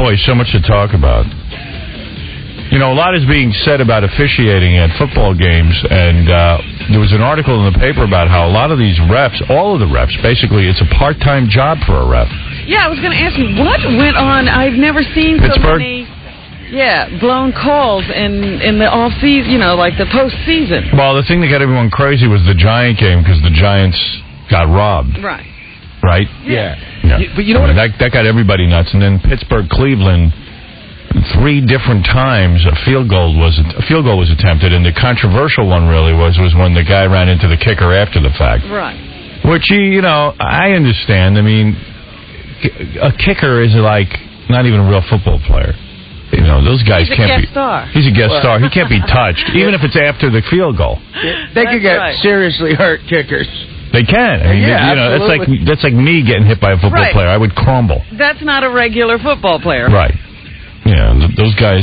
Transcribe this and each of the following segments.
Boy, so much to talk about. You know, a lot is being said about officiating at football games, and there was an article in the paper about how a lot of these refs, all of the refs, basically, it's a part-time job for a ref. Yeah, I was going to ask you, what went on? I've never seen so many blown calls in the off-season, you know, like the postseason. Well, the thing that got everyone crazy was the Giant game because the Giants got robbed. Right. Right? Yeah. But you know what? That got everybody nuts. And then Pittsburgh, Cleveland, 3 different times a field goal was attempted, and the controversial one really was when the guy ran into the kicker after the fact. Right. Which, you know, I understand. I mean, a kicker is like not even a real football player. You know, those guys can't be. He's a guest star. He can't be touched, even if it's after the field goal. They could get seriously hurt kickers. They can. I mean, you know, that's like me getting hit by a football player. I would crumble. That's not a regular football player. Right. Yeah, those guys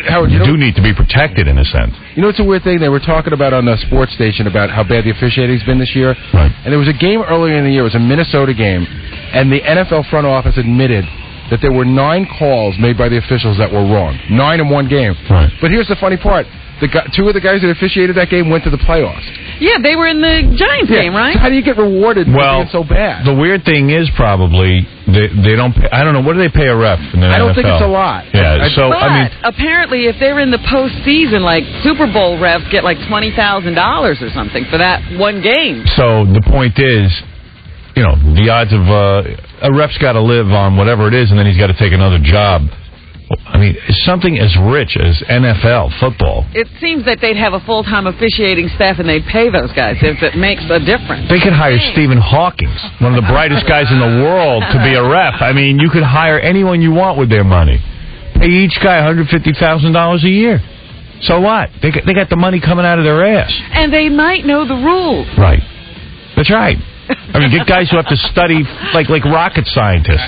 Howard, you do need to be protected in a sense. You know, it's a weird thing. They were talking about on the sports station about how bad the officiating's been this year. Right. And there was a game earlier in the year. It was a Minnesota game. And the NFL front office admitted that there were 9 calls made by the officials that were wrong. 9 in one game. Right. But here's the funny part. 2 of the guys that officiated that game went to the playoffs. Yeah, they were in the Giants game, right? So how do you get rewarded for being so bad? The weird thing is probably they don't pay, I don't know, what do they pay a ref in the NFL? I don't think it's a lot. Yeah, but apparently if they're in the postseason, like Super Bowl refs get like $20,000 or something for that one game. So the point is, you know, the odds of a ref's got to live on whatever it is, and then he's got to take another job. I mean, something as rich as NFL football. It seems that they'd have a full-time officiating staff and they'd pay those guys if it makes a difference. They could hire Stephen Hawking, one of the brightest guys in the world, to be a ref. I mean, you could hire anyone you want with their money. Pay each guy $150,000 a year. So what? They got the money coming out of their ass. And they might know the rules. Right. That's right. I mean, get guys who have to study like rocket scientists.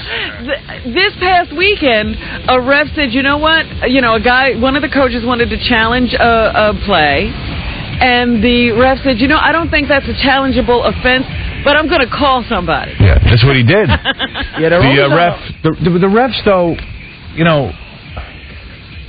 This past weekend, a ref said, you know what? You know, one of the coaches wanted to challenge a play, and the ref said, you know, I don't think that's a challengeable offense, but I'm going to call somebody. Yeah, that's what he did. The refs, though, you know,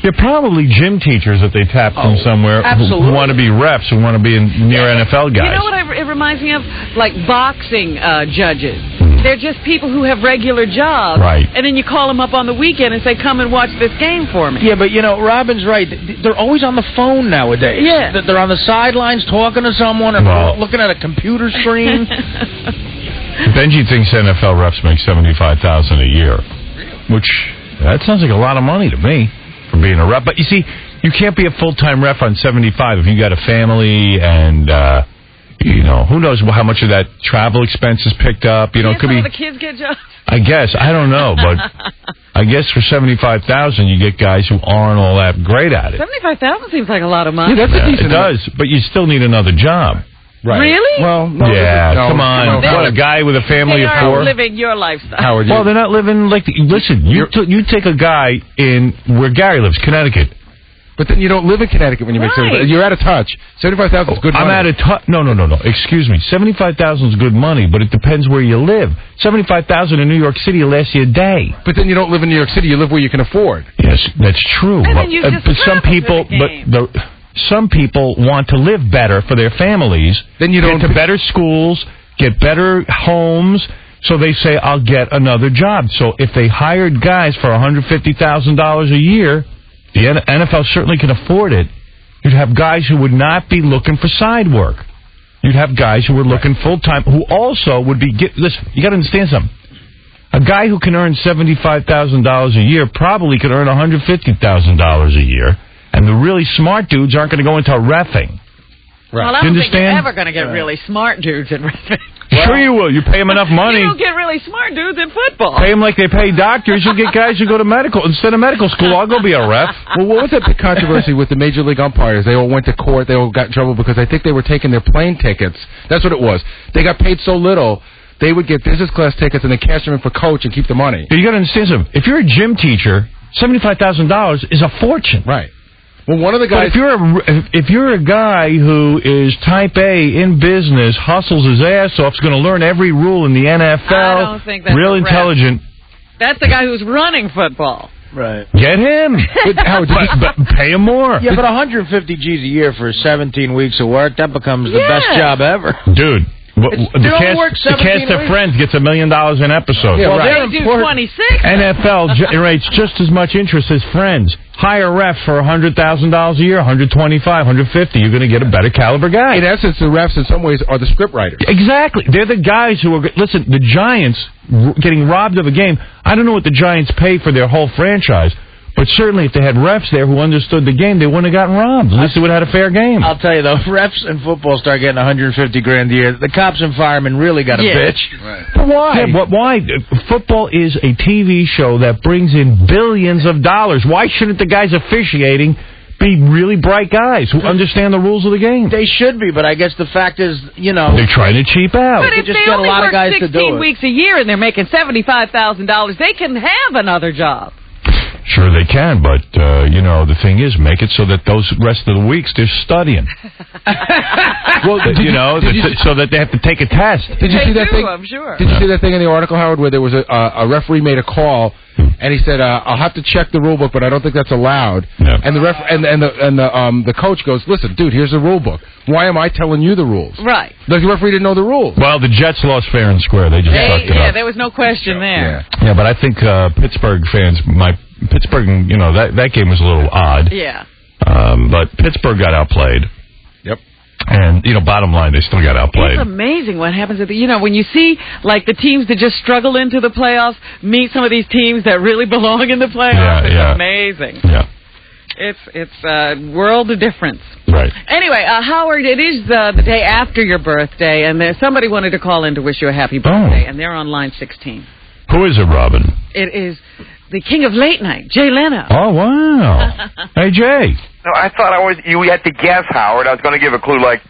they're probably gym teachers that they tap from somewhere who want to be refs, who want to be near NFL guys. You know what it reminds me of? Like boxing judges. They're just people who have regular jobs. Right. And then you call them up on the weekend and say, come and watch this game for me. Yeah, but, you know, Robin's right. They're always on the phone nowadays. Yeah. They're on the sidelines talking to someone or looking at a computer screen. Benji thinks NFL refs make $75,000 a year, which, that sounds like a lot of money to me. For being a ref, but you see, you can't be a full-time ref on 75 if you got a family and you know, who knows how much of that travel expense is picked up. You know, it could be. The kids get jobs. I guess I don't know, but I guess for $75,000 you get guys who aren't all that great at it. $75,000 seems like a lot of money. Yeah, that's a decent. It does, but you still need another job. Right. Really? Well, no, come on. What, a guy with a family of 4? They are living your lifestyle. Howard, well, they're not living like... Listen, you take a guy in where Gary lives, Connecticut. But then you don't live in Connecticut when you make $75,000. You're out of touch. $75,000 is good money. I'm out of touch. No. Excuse me. $75,000 is good money, but it depends where you live. $75,000 in New York City will last you a day. But then you don't live in New York City. You live where you can afford. Yes, that's true. And then you just some people... Some people want to live better for their families. Then you don't get to better schools, get better homes. So they say, I'll get another job. So if they hired guys for $150,000 a year, the NFL certainly can afford it. You'd have guys who would not be looking for side work. You'd have guys who were looking full-time, who also would be... Listen, you got to understand something. A guy who can earn $75,000 a year probably could earn $150,000 a year. And the really smart dudes aren't going to go into reffing. Right. Well, I don't think you're ever going to get really smart dudes in reffing. Sure you will. You pay them enough money. You don't get really smart dudes in football. Pay them like they pay doctors. You'll get guys who go to medical. Instead of medical school, I'll go be a ref. Well, what was that big controversy with the Major League umpires? They all went to court. They all got in trouble because I think they were taking their plane tickets. That's what it was. They got paid so little, they would get business class tickets and they cash them in for coach and keep the money. You got to understand something. If you're a gym teacher, $75,000 is a fortune. Right. Well, one of the guys. But if you're a guy who is type A in business, hustles his ass off, is going to learn every rule in the NFL, I don't think that's real intelligent. That's the guy who's running football. Right. Get him. Howard, Pay him more. Yeah, but 150 G's a year for 17 weeks of work, that becomes the best job ever. Dude. The cast of Friends gets $1 million an episode. Yeah, They do 26. NFL generates just as much interest as Friends. Hire refs for $100,000 a year, $125,000, $150,000. You're going to get a better caliber guy. In essence, the refs in some ways are the script writers. Exactly. They're the guys who are... Listen, the Giants getting robbed of a game. I don't know what the Giants pay for their whole franchise, but certainly if they had refs there who understood the game, they wouldn't have gotten robbed. At least they would have had a fair game. I'll tell you, though, if refs in football start getting $150,000 a year, the cops and firemen really got a bitch. Right. But why? Yeah, but why? Football is a TV show that brings in billions of dollars. Why shouldn't the guys officiating be really bright guys who understand the rules of the game? They should be, but I guess the fact is, you know... They're trying to cheap out. But if just they get a only lot of work guys to 16 do it. weeks a year and they're making $75,000, they can have another job. Sure they can, but, the thing is, make it so that those rest of the weeks they're studying. Well, so that they have to take a test. Did you see that thing? I'm sure. Did you see that thing in the article, Howard, where there was a referee made a call and he said, "I'll have to check the rule book, but I don't think that's allowed." Yeah. And the coach goes, "Listen, dude, here's the rule book. Why am I telling you the rules?" Right. The referee didn't know the rules. Well, the Jets lost fair and square. They just sucked it up. There was no question there. Yeah, but I think Pittsburgh fans Pittsburgh, that game was a little odd. Yeah. But Pittsburgh got outplayed. Yep. And, bottom line, they still got outplayed. It's amazing what happens at when you see, like, the teams that just struggle into the playoffs meet some of these teams that really belong in the playoffs. It's amazing. Yeah. It's a world of difference. Right. Anyway, Howard, it is the day after your birthday, and somebody wanted to call in to wish you a happy birthday, and they're on line 16. Who is it, Robin? It is the king of late night, Jay Leno. Oh, wow. Hey, Jay. No, I thought you had to guess, Howard. I was going to give a clue like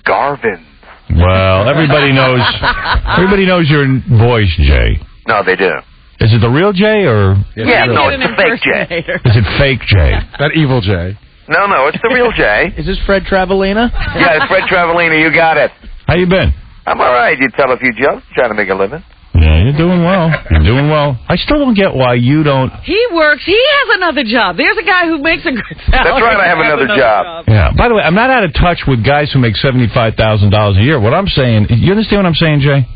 Garvin. Well, everybody knows your voice, Jay. No, they do. Is it the real Jay or? Yeah, no, it's the fake Jay. Is it fake Jay? That evil Jay. No, it's the real Jay. Is this Fred Travellina? Yeah, it's Fred Travellina. You got it. How you been? I'm all right. You tell a few jokes, trying to make a living. Yeah, you're doing well. I still don't get why you don't... He works. He has another job. There's a guy who makes a good salary. That's right. I have another job. Yeah. By the way, I'm not out of touch with guys who make $75,000 a year. What I'm saying... You understand what I'm saying, Jay?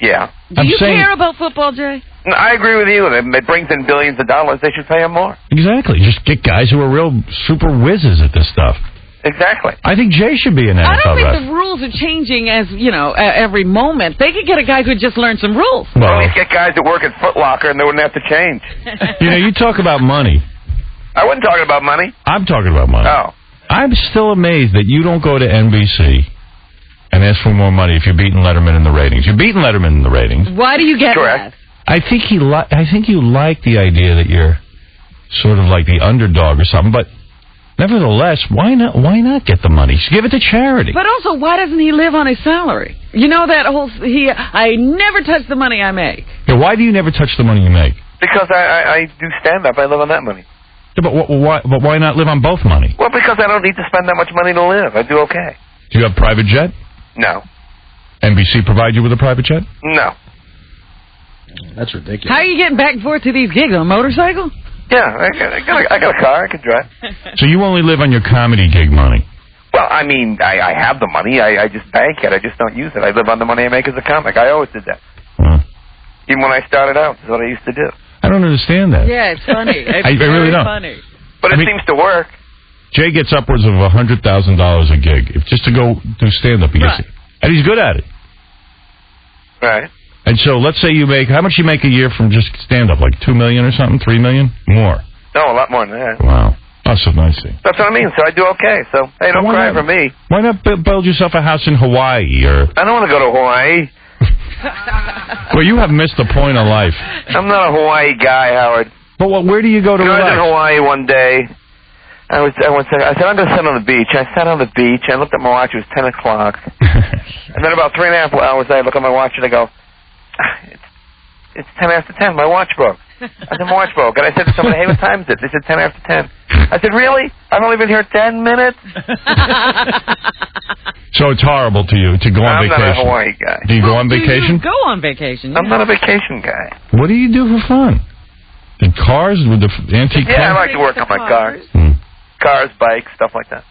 Yeah. Do you care about football, Jay? No, I agree with you. It brings in billions of dollars. They should pay him more. Exactly. Just get guys who are real super whizzes at this stuff. Exactly. I think Jay should be an NFL I don't think ref. the rules are changing as, every moment. They could get a guy who just learned some rules. Well, at least get guys that work at Foot Locker and they wouldn't have to change. You talk about money. I wasn't talking about money. I'm talking about money. Oh. I'm still amazed that you don't go to NBC and ask for more money if you're beating Letterman in the ratings. You're beating Letterman in the ratings. Why do you get Correct. that? I think you like the idea that you're sort of like the underdog or something, but nevertheless, why not get the money? Give it to charity. But also, why doesn't he live on his salary? That whole I never touch the money I make. Yeah, why do you never touch the money you make? Because I do stand-up. I live on that money. Yeah, but why not live on both money? Well, because I don't need to spend that much money to live. I do okay. Do you have a private jet? No. NBC provide you with a private jet? No. That's ridiculous. How are you getting back and forth to these gigs? On a motorcycle? Yeah, I got a car. I can drive. So you only live on your comedy gig money? Well, I mean, I have the money. I just bank it. I just don't use it. I live on the money I make as a comic. I always did that. Even when I started out, that's what I used to do. I don't understand that. Yeah, it's funny. It's I really don't. funny. But it seems to work. Jay gets upwards of $100,000 a gig. Just to go do stand-up. And he's good at it. Right. And so let's say you make... How much you make a year from just stand-up? Like $2 million or something? $3 million? More. No, a lot more than that. Wow. That's so nice. That's what I mean. So I do okay. So, hey, don't cry for me. Why not build yourself a house in Hawaii? Or I don't want to go to Hawaii. Well, you have missed the point of life. I'm not a Hawaii guy, Howard. But where do you go to relax? I was in Hawaii one day. I said, I'm going to sit on the beach. I sat on the beach. I looked at my watch. It was 10 o'clock. And then about 3.5 hours, I look at my watch and I go, it's 10 after 10. My watch broke. I said, my watch broke. And I said to somebody, hey, what time is it? They said 10 after 10. I said, really? I've only been here 10 minutes? So it's horrible to you to go on I'm vacation. not a Hawaii guy. Do you go on vacation? Go on vacation. I'm not a vacation guy. What do you do for fun? In cars with the antique Yeah, I cars? like to work on my cars. Hmm. Cars, bikes, stuff like that.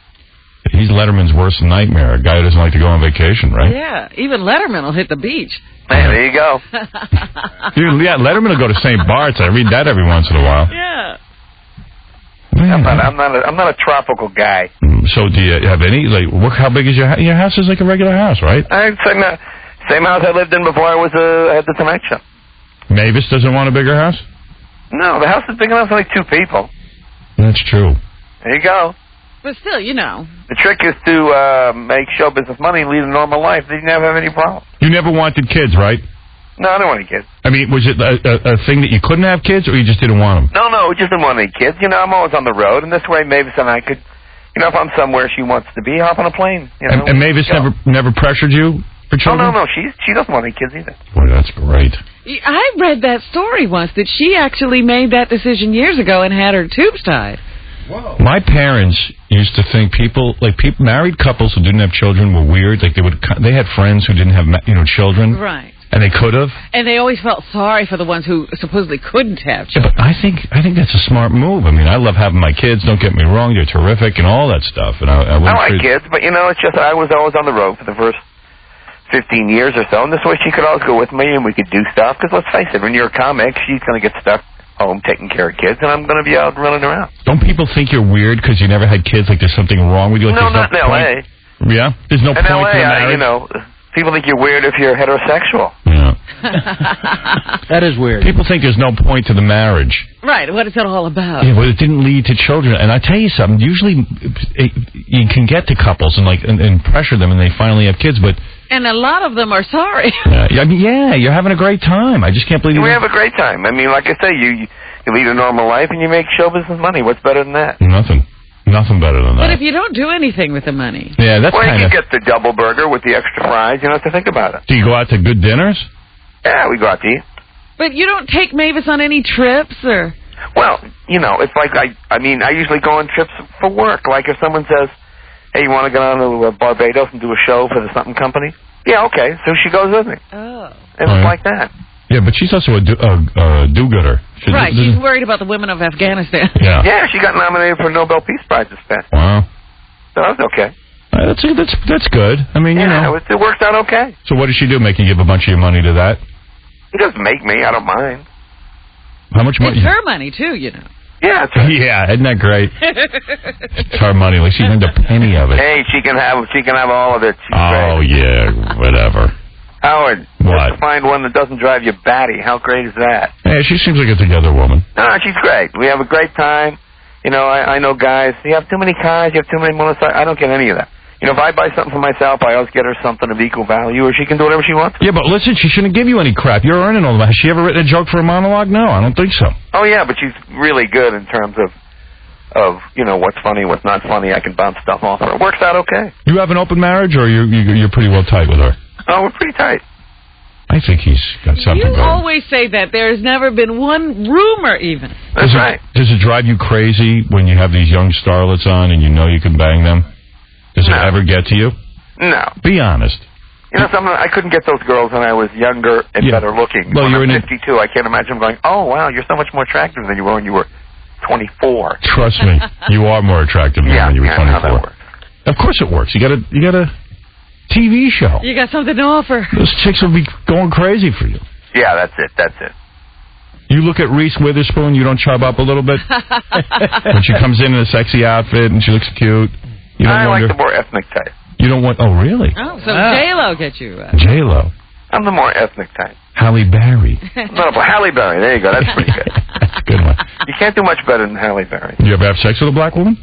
He's Letterman's worst nightmare. A guy who doesn't like to go on vacation, right? Yeah, even Letterman will hit the beach. Hey, there you go. Dude, yeah, Letterman will go to St. Bart's. I read that every once in a while. Yeah. Man. I'm not a tropical guy. So do you have any, like, how big is your house? Your house is like a regular house, right? Same house I lived in before I had the Tonight Show. Mavis doesn't want a bigger house? No, the house is big enough for like 2 people. That's true. There you go. But still, you know. The trick is to make show business money and lead a normal life. Then you never have any problem. You never wanted kids, right? No, I don't want any kids. I mean, was it a thing that you couldn't have kids, or you just didn't want them? No, we just didn't want any kids. You know, I'm always on the road, and this way Mavis and I could, you know, if I'm somewhere she wants to be, hop on a plane. You know, and Mavis never pressured you for children? No, she doesn't want any kids either. Boy, that's great. I read that story once that she actually made that decision years ago and had her tubes tied. Whoa. My parents used to think married couples who didn't have children were weird. Like they had friends who didn't have children, right? And they could have. And they always felt sorry for the ones who supposedly couldn't have children. Yeah, but I think that's a smart move. I mean, I love having my kids. Don't get me wrong; they're terrific and all that stuff. And I like kids, but it's just I was always on the road for the first 15 years or so, and this way she could always go with me and we could do stuff. Because let's face it, when you're a comic, she's going to get stuck home taking care of kids, and I'm going to be out running around. Don't people think you're weird because you never had kids? Like there's something wrong with you? Like no, not in L.A. Yeah? There's no point in L.A., to the marriage? People think you're weird if you're heterosexual. Yeah. That is weird. People think there's no point to the marriage. Right. What is it all about? Yeah, but it didn't lead to children. And I tell you something. Usually, you can get to couples and pressure them, and they finally have kids. But and a lot of them are sorry. You're having a great time. I just can't believe we have a great time. I mean, like I say, you lead a normal life and you make show business money. What's better than that? Nothing better than that. But if you don't do anything with the money, yeah, that's you can get the double burger with the extra fries. You don't have to think about it. Do you go out to good dinners? Yeah, we go out to eat. But you don't take Mavis on any trips, or? Well, it's like I usually go on trips for work. Like if someone says, "Hey, you want to go down to Barbados and do a show for the something company?" Yeah, okay. So she goes with me. Oh. It was like that. Yeah, but she's also a do-gooder. Right, she's worried about the women of Afghanistan. Yeah, she got nominated for a Nobel Peace Prize this past. Wow. So that's okay. That's good. I mean, it works out okay. So what does she do? Make you give a bunch of your money to that? It doesn't make me. I don't mind. How much money? It's her money too, Yeah, it's yeah, isn't that great? It's her money. Like she earned a penny of it. Hey, she can have all of it. She's great. Yeah, whatever. Howard, what? Just to find one that doesn't drive you batty. How great is that? Yeah, she seems like a together woman. No, she's great. We have a great time. I know guys. You have too many cars. You have too many motorcycles. I don't get any of that. If I buy something for myself, I always get her something of equal value, or she can do whatever she wants. Yeah, but listen, she shouldn't give you any crap. You're earning all that. Has she ever written a joke for a monologue? No, I don't think so. Oh, yeah, but she's really good in terms of what's funny, what's not funny. I can bounce stuff off her. It works out okay. You have an open marriage, or you're pretty well tight with her? Oh, we're pretty tight. I think he's got something going. You always say that. There's never been one rumor even. That's right. Does it drive you crazy when you have these young starlets on and you know you can bang them? Does it ever get to you? No. Be honest. I couldn't get those girls when I was younger and better looking. Well, when I'm 52, I can't imagine going, oh, wow, you're so much more attractive than you were when you were 24. Trust me, you are more attractive now when you were 24. How that works. Of course it works. You got a TV show. You got something to offer. Those chicks will be going crazy for you. Yeah, that's it. You look at Reese Witherspoon, you don't chub up a little bit? When she comes in a sexy outfit and she looks cute. I like the more ethnic type. You don't want... Oh, really? Oh, so J-Lo gets you... J-Lo. I'm the more ethnic type. Halle Berry. No, but Halle Berry. There you go. That's pretty good. Good one. You can't do much better than Halle Berry. You ever have sex with a black woman?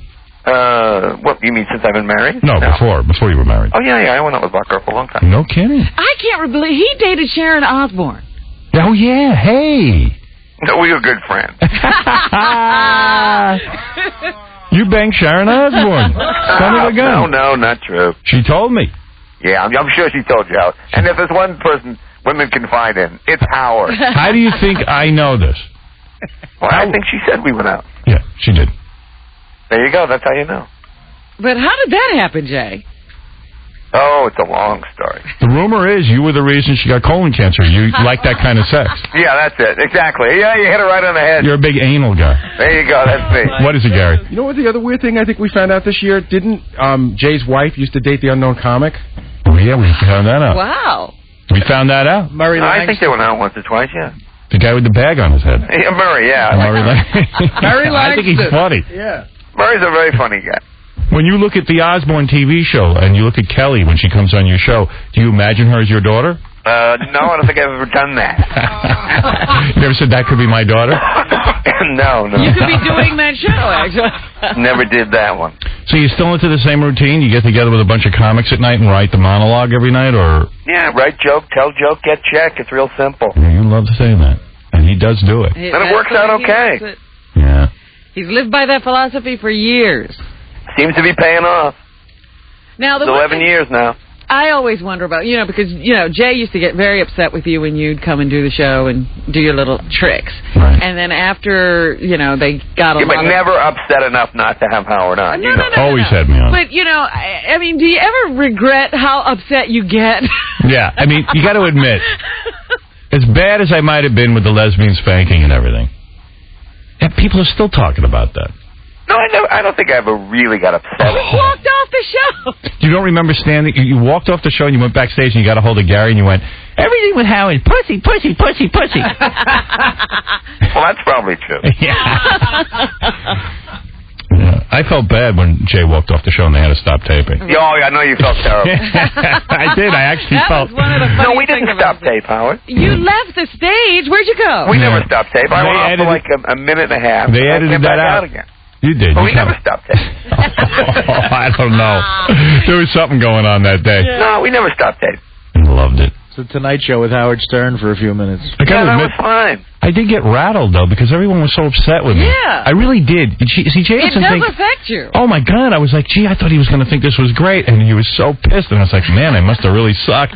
What, you mean since I've been married? No, before you were married. Oh, yeah, I went out with a black girl for a long time. No kidding. I can't believe he dated Sharon Osbourne. Oh, yeah. Hey. No, we were good friends. You banged Sharon Osbourne. Son of a gun. No, not true. She told me. Yeah, I'm sure she told you. And if there's one person women can find in, it's Howard. How do you think I know this? Well, I think she said we went out. Yeah, she did. There you go. That's how you know. But how did that happen, Jay? Oh, it's a long story. The rumor is you were the reason she got colon cancer. You like that kind of sex. Yeah, that's it. Exactly. Yeah, you hit it right on the head. You're a big anal guy. There you go. That's me. What is it, Gary? You know what the other weird thing I think we found out this year? Didn't Jay's wife used to date the unknown comic? Oh, yeah, we found that out. Wow. We found that out. Murray I think they went out once or twice, yeah. The guy with the bag on his head. Yeah, Murray, yeah. Murray I think he's funny. Yeah. Murray's a very funny guy. When you look at the Osborne TV show and you look at Kelly when she comes on your show, do you imagine her as your daughter? No, I don't think I've ever done that. You ever said that could be my daughter? No. You could be doing that show, actually. Never did that one. So you're still into the same routine? You get together with a bunch of comics at night and write the monologue every night, or? Yeah, write joke, tell joke, get check. It's real simple. Yeah, you love saying that. And he does do it. And it works out okay. Yeah. He's lived by that philosophy for years. Seems to be paying off. Now, It's 11 years now. I always wonder about, because, Jay used to get very upset with you when you'd come and do the show and do your little tricks. Right. And then after, they got a lot but never upset enough not to have Howard on. No. Always had me on. But, I mean, do you ever regret how upset you get? Yeah, I mean, you got to admit, as bad as I might have been with the lesbian spanking and everything, people are still talking about that. No, I don't think I ever really got upset. You walked off the show. You don't remember standing? You walked off the show and you went backstage and you got a hold of Gary and you went, everything with Howard, pussy, pussy, pussy, pussy. Well, that's probably true. Yeah, I felt bad when Jay walked off the show and they had to stop taping. Oh, I know you felt terrible. I did. I actually felt. Was one of the No, we didn't stop tape, Howard. You left the stage. Where'd you go? We never stopped tape. I went off for like a minute and a half. They edited that out again. You did. But we never stopped tape. I don't know. There was something going on that day. Yeah. No, we never stopped tape. I loved it. It's a Tonight Show with Howard Stern for a few minutes. Yeah, that was fine. I did get rattled, though, because everyone was so upset with me. Yeah. I really did. See, Jay It doesn't does affect you. Oh, my God. I was like, gee, I thought he was going to think this was great. And he was so pissed. And I was like, man, I must have really sucked.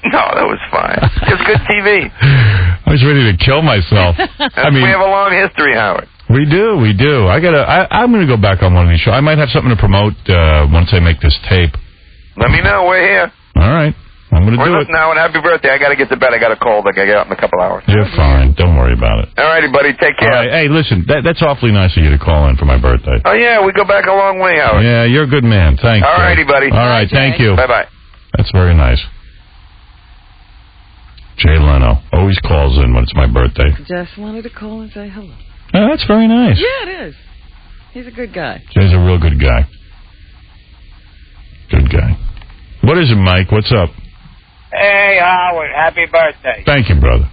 No, that was fine. It was good TV. I was ready to kill myself. I mean, we have a long history, Howard. We do. I'm going to go back on one of these shows. I might have something to promote once I make this tape. Let me know. We're here. All right. I'm going to do it. Now, and happy birthday. I got to get to bed. I got a cold. I got to get out in a couple hours. You're fine. Don't worry about it. All righty, buddy. Take care. All right. Hey, listen, that's awfully nice of you to call in for my birthday. Oh, yeah. We go back a long way, Howard. Yeah, you're a good man. Thanks. All righty, buddy. All right. Thank you. Bye-bye. That's very nice. Jay Leno always calls in when it's my birthday. Just wanted to call and say hello. Oh, that's very nice. Yeah, it is. He's a good guy. Jay's a real good guy. Good guy. What is it, Mike? What's up? Hey, Howard, happy birthday. Thank you, brother.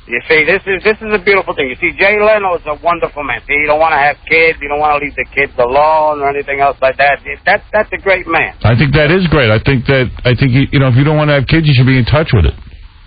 You see, this is a beautiful thing. You see, Jay Leno is a wonderful man. See, you don't want to have kids. You don't want to leave the kids alone or anything else like that. That's a great man. I think that is great. I think if you don't want to have kids, you should be in touch with it.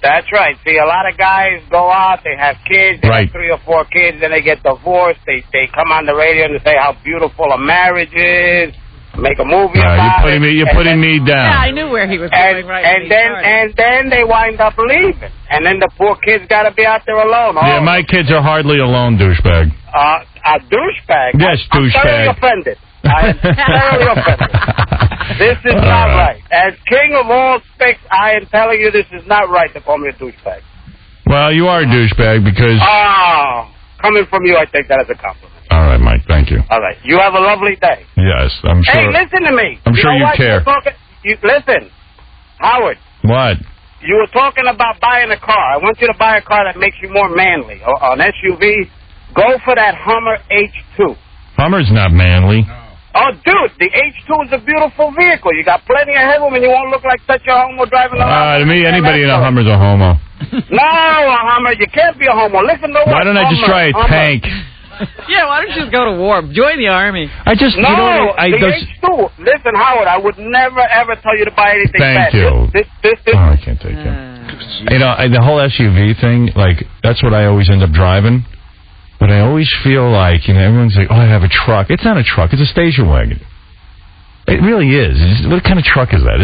That's right. See, a lot of guys go out, they have kids, they have 3 or 4 kids, then they get divorced. They come on the radio and say how beautiful a marriage is. Make a movie about it. You're putting me down. Yeah, I knew where he was going right. And then they wind up leaving, and then the poor kids got to be out there alone. Yeah, my kids are hardly alone, douchebag. A douchebag. Yes, douchebag. I'm thoroughly offended. I am thoroughly offended. This is not right. As king of all spicks, I am telling you this is not right to call me a douchebag. Well, you are a douchebag because... coming from you, I take that as a compliment. All right, Mike, thank you. All right, you have a lovely day. Yes, I'm sure. Hey, listen to me. I'm sure you care. Listen, Howard. What? You were talking about buying a car. I want you to buy a car that makes you more manly. An SUV, go for that Hummer H2. Hummer's not manly. Oh, dude, the H2 is a beautiful vehicle. You got plenty of headroom, and you won't look like such a homo driving around. To me, anybody in a Hummer's a homo. No, a Hummer, you can't be a homo. Listen to what Why don't I just try a tank? Yeah, why don't you just go to war? Join the army. H2. Listen, Howard, I would never, ever tell you to buy anything bad. Thank you. This. I can't take it. The whole SUV thing, that's what I always end up driving. But I always feel like, everyone's like, oh, I have a truck. It's not a truck. It's a station wagon. It really is. What kind of truck is that?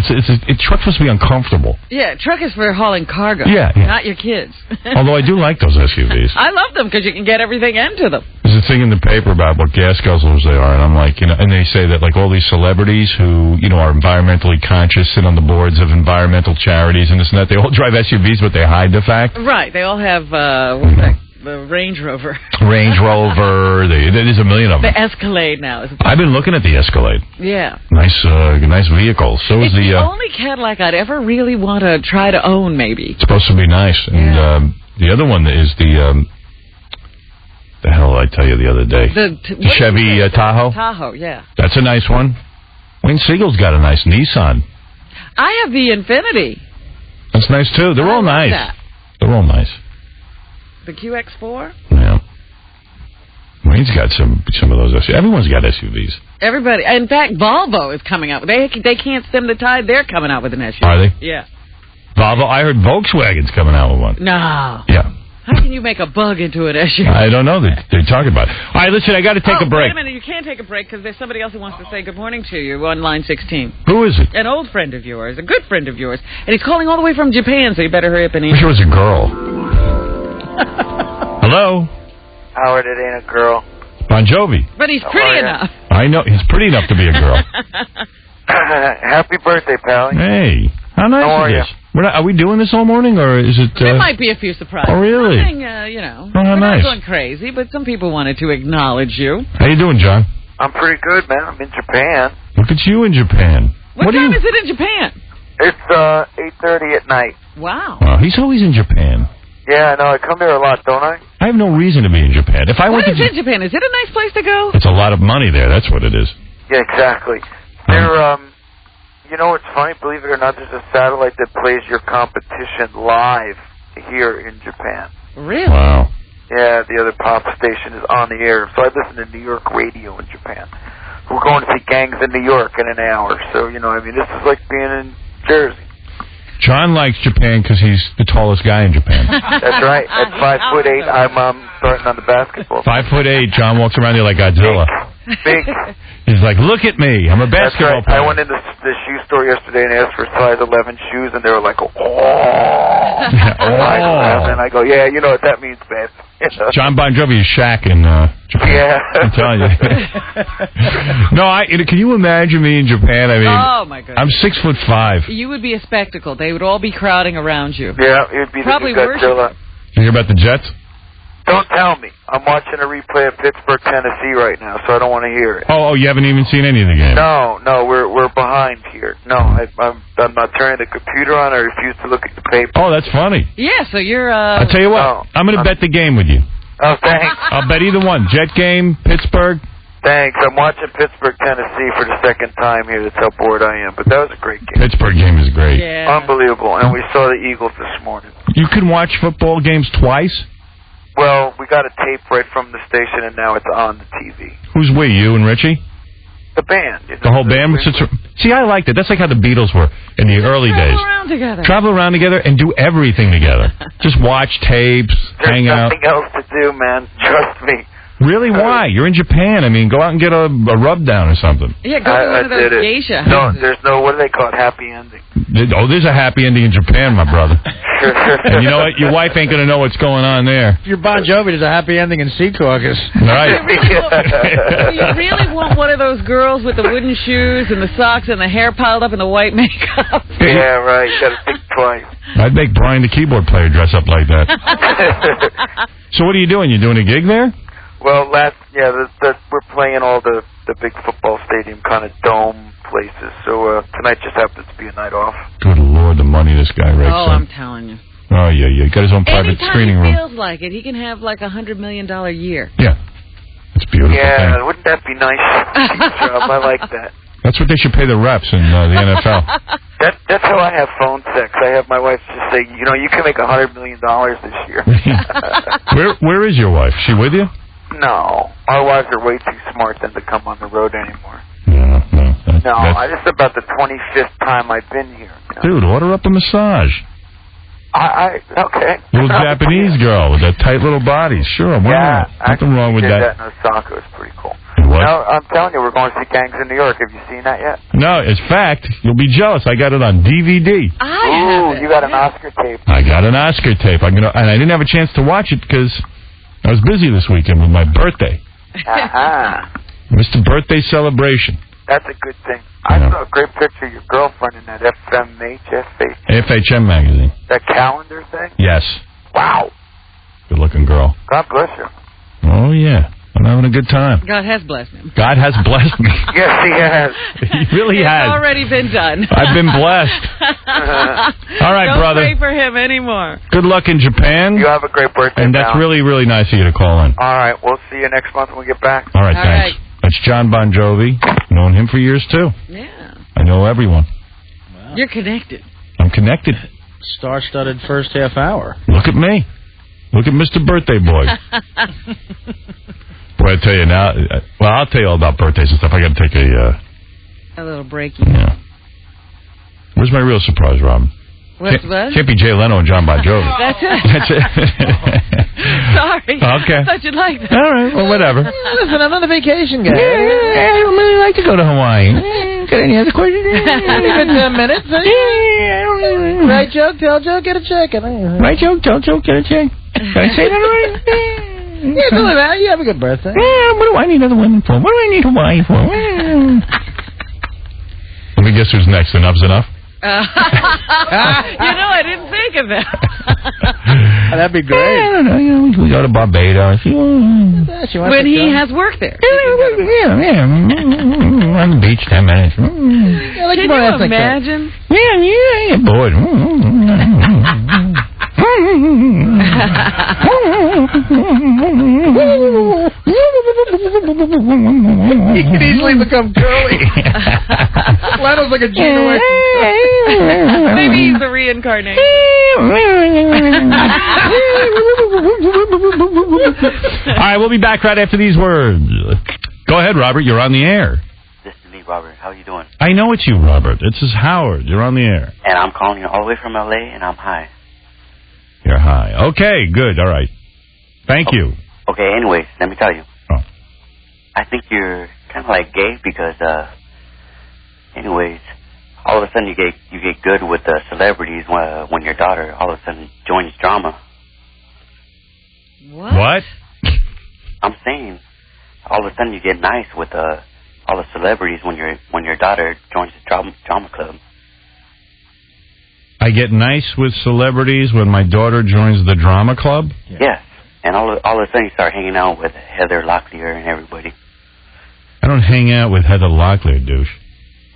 Truck's supposed to be uncomfortable. Yeah, truck is for hauling cargo. Yeah. Not your kids. Although I do like those SUVs. I love them because you can get everything into them. Is a thing in the paper about what gas guzzlers they are, and I'm like, and they say that like all these celebrities who, are environmentally conscious, sit on the boards of environmental charities and this and that, they all drive SUVs, but they hide the fact. Right. They all have, the Range Rover. Range Rover. There's a million of them. The Escalade now. I've been looking at the Escalade. Yeah. Nice vehicle. So it's is the only Cadillac I'd ever really want to try to own, maybe. It's supposed to be nice. And the other one is the hell did I tell you the other day? The Chevy Tahoe? Tahoe, yeah. That's a nice one. Wayne Siegel's got a nice Nissan. I have the Infiniti. That's nice, too. They're all nice. That. They're all nice. The QX4? Yeah. Wayne's got some of those SUVs. Everyone's got SUVs. Everybody. In fact, Volvo is coming out. They can't stem the tide. They're coming out with an SUV. Are they? Yeah. Volvo? I heard Volkswagen's coming out with one. No. Yeah. How can you make a bug into an SUV? I don't know. They're talking about it. All right, listen, I got to take a break. Wait a minute. You can't take a break because there's somebody else who wants to say good morning to you on line 16. Who is it? An old friend of yours. A good friend of yours. And he's calling all the way from Japan, so you better hurry up and answer. I wish it was a girl. Hello? Howard, it ain't a girl. Bon Jovi. But he's pretty enough. I know. He's pretty enough to be a girl. Happy birthday, pal. Hey. How nice is this? Are we doing this all morning, or is it... There might be a few surprises. Oh, really? Nothing, how nice. Not going crazy, but some people wanted to acknowledge you. How you doing, John? I'm pretty good, man. I'm in Japan. Look at you in Japan. What time is it in Japan? It's 8:30 at night. Wow. He's always in Japan. Yeah, I know. I come there a lot, don't I? I have no reason to be in Japan. If I what went is in Japan? Is it a nice place to go? It's a lot of money there. That's what it is. Yeah, exactly. They're, you know what's funny? Believe it or not, there's a satellite that plays your competition live here in Japan. Really? Wow. Yeah, the other pop station is on the air. So I listen to New York radio in Japan. We're going to see Gangs in New York in an hour. So, this is like being in Jersey. John likes Japan because he's the tallest guy in Japan. That's right. At 5'8", I'm starting on the basketball. 5'8", John walks around here like Godzilla. Big. He's like, look at me. I'm a basketball player. I went into the shoe store yesterday and asked for size 11 shoes, and they were like, oh. And I go, yeah, you know what that means, babe. John Bon Jovi is Shaq in Japan. Yeah. I'm telling you. No, can you imagine me in Japan? I mean, oh my goodness. I'm 6'5". You would be a spectacle. They would all be crowding around you. Yeah, it would be probably the Godzilla. You hear about the Jets? Don't tell me. I'm watching a replay of Pittsburgh, Tennessee right now, so I don't want to hear it. Oh, you haven't even seen any of the game? No, we're behind here. No, I'm not turning the computer on. I refuse to look at the paper. Oh, that's funny. Yeah, so you're... I'll tell you what. I'm going to bet the game with you. Oh, thanks. I'll bet either one. Jet game, Pittsburgh. Thanks. I'm watching Pittsburgh, Tennessee for the second time here. That's how bored I am. But that was a great game. Pittsburgh game is great. Yeah. Unbelievable. And we saw the Eagles this morning. You can watch football games twice? Well, we got a tape right from the station, and now it's on the TV. Who's we, you and Richie? The band. The whole band? See, I liked it. That's like how the Beatles were in the early days. Travel around together and do everything together. Just watch tapes, hang out. There's nothing else to do, man. Trust me. Really? Why? You're in Japan. I mean, go out and get a rub down or something. Yeah, go to one of those geisha. No, there's no, what do they call it, happy ending? Oh, there's a happy ending in Japan, my brother. And you know what? Your wife ain't going to know what's going on there. If you're Bon Jovi, there's a happy ending in Sea Caucus. Right. You really want one of those girls with the wooden shoes and the socks and the hair piled up and the white makeup? Yeah, right. You got to think twice. I'd make Brian, the keyboard player, dress up like that. So what are you doing? You doing a gig there? Well, we're playing all the big football stadium kind of dome places. So tonight just happens to be a night off. Good Lord, the money this guy rakes in. Oh, I'm telling you. Oh, yeah. He got his own private screening room. Anytime he feels like it, he can have like $100 million year. Yeah. It's beautiful. Yeah, thing. Wouldn't that be nice? Job. I like that. That's what they should pay the reps in the NFL. That's how I have phone sex. I have my wife just say, you can make $100 million this year. Where is your wife? She with you? No. Our wives are way too smart than to come on the road anymore. No. This is about the 25th time I've been here. Dude, order up a massage. Okay. Little Japanese girl with that tight little body. Sure, why not? Nothing wrong with that. That in Osaka. It's pretty cool. What? Now, I'm telling you, we're going to see Gangs in New York. Have you seen that yet? No, it's fact. You'll be jealous. I got it on DVD. You got an Oscar tape. I got an Oscar tape. And I didn't have a chance to watch it because I was busy this weekend with my birthday. Mr. Birthday Celebration. That's a good thing. I saw a great picture of your girlfriend in that FHM magazine. That calendar thing? Yes. Wow. Good-looking girl. God bless you. Oh, yeah. I'm having a good time. God has blessed him. God has blessed me. Yes, he has. He really has. It's already been done. I've been blessed. All right, Don't brother. pray for him anymore. Good luck in Japan. You have a great birthday, And that's pal. really, really nice of you to call in. All right, we'll see you next month when we get back. All right, All thanks. right. That's John Bon Jovi. Known him for years, too. Yeah. I know everyone. Wow. You're connected. I'm connected. Star-studded first half hour. Look at me. Look at Mr. Birthday Boy. Boy, I tell you now. Well, I'll tell you all about birthdays and stuff. I got to take A little breaky. Yeah. Where's my real surprise, Robin? What's what? Can't be Jay Leno and John Bon Jovi. That's it. That's it. Sorry. Okay. I thought you'd like that. All right. Well, whatever. Listen, I'm on a vacation, guy. I don't really like to go to Hawaii. Got any other questions? Good 10 minutes. Right joke, tell joke, get a check. Right joke, tell joke, get a check. Can I say that right? Yeah, something like that. You have a good birthday. Yeah, what do I need other women for? What do I need Hawaii for? Let me guess who's next. Enough's enough? I didn't think of that. That'd be great. I don't know. We go to Barbados. When he has work there. Yeah. On the beach, 10 minutes. Yeah, Can you imagine? Yeah, bored. He could easily become curly. Leno's like a generation. Maybe he's the reincarnation. All right, we'll be back right after these words. Go ahead, Robert. You're on the air. This is me, Robert. How you doing? I know it's you, Robert. This is Howard. You're on the air. And I'm calling you all the way from L.A., and I'm high. You're high. Okay, good. All right. Thank you. Okay, anyways, let me tell you. Oh. I think you're kind of like gay because, anyways, all of a sudden you get good with celebrities when your daughter all of a sudden joins drama. What? I'm saying, all of a sudden you get nice with all the celebrities when your daughter joins the drama club. I get nice with celebrities when my daughter joins the drama club? Yes. And all of a sudden you start hanging out with Heather Locklear and everybody. I don't hang out with Heather Locklear, douche.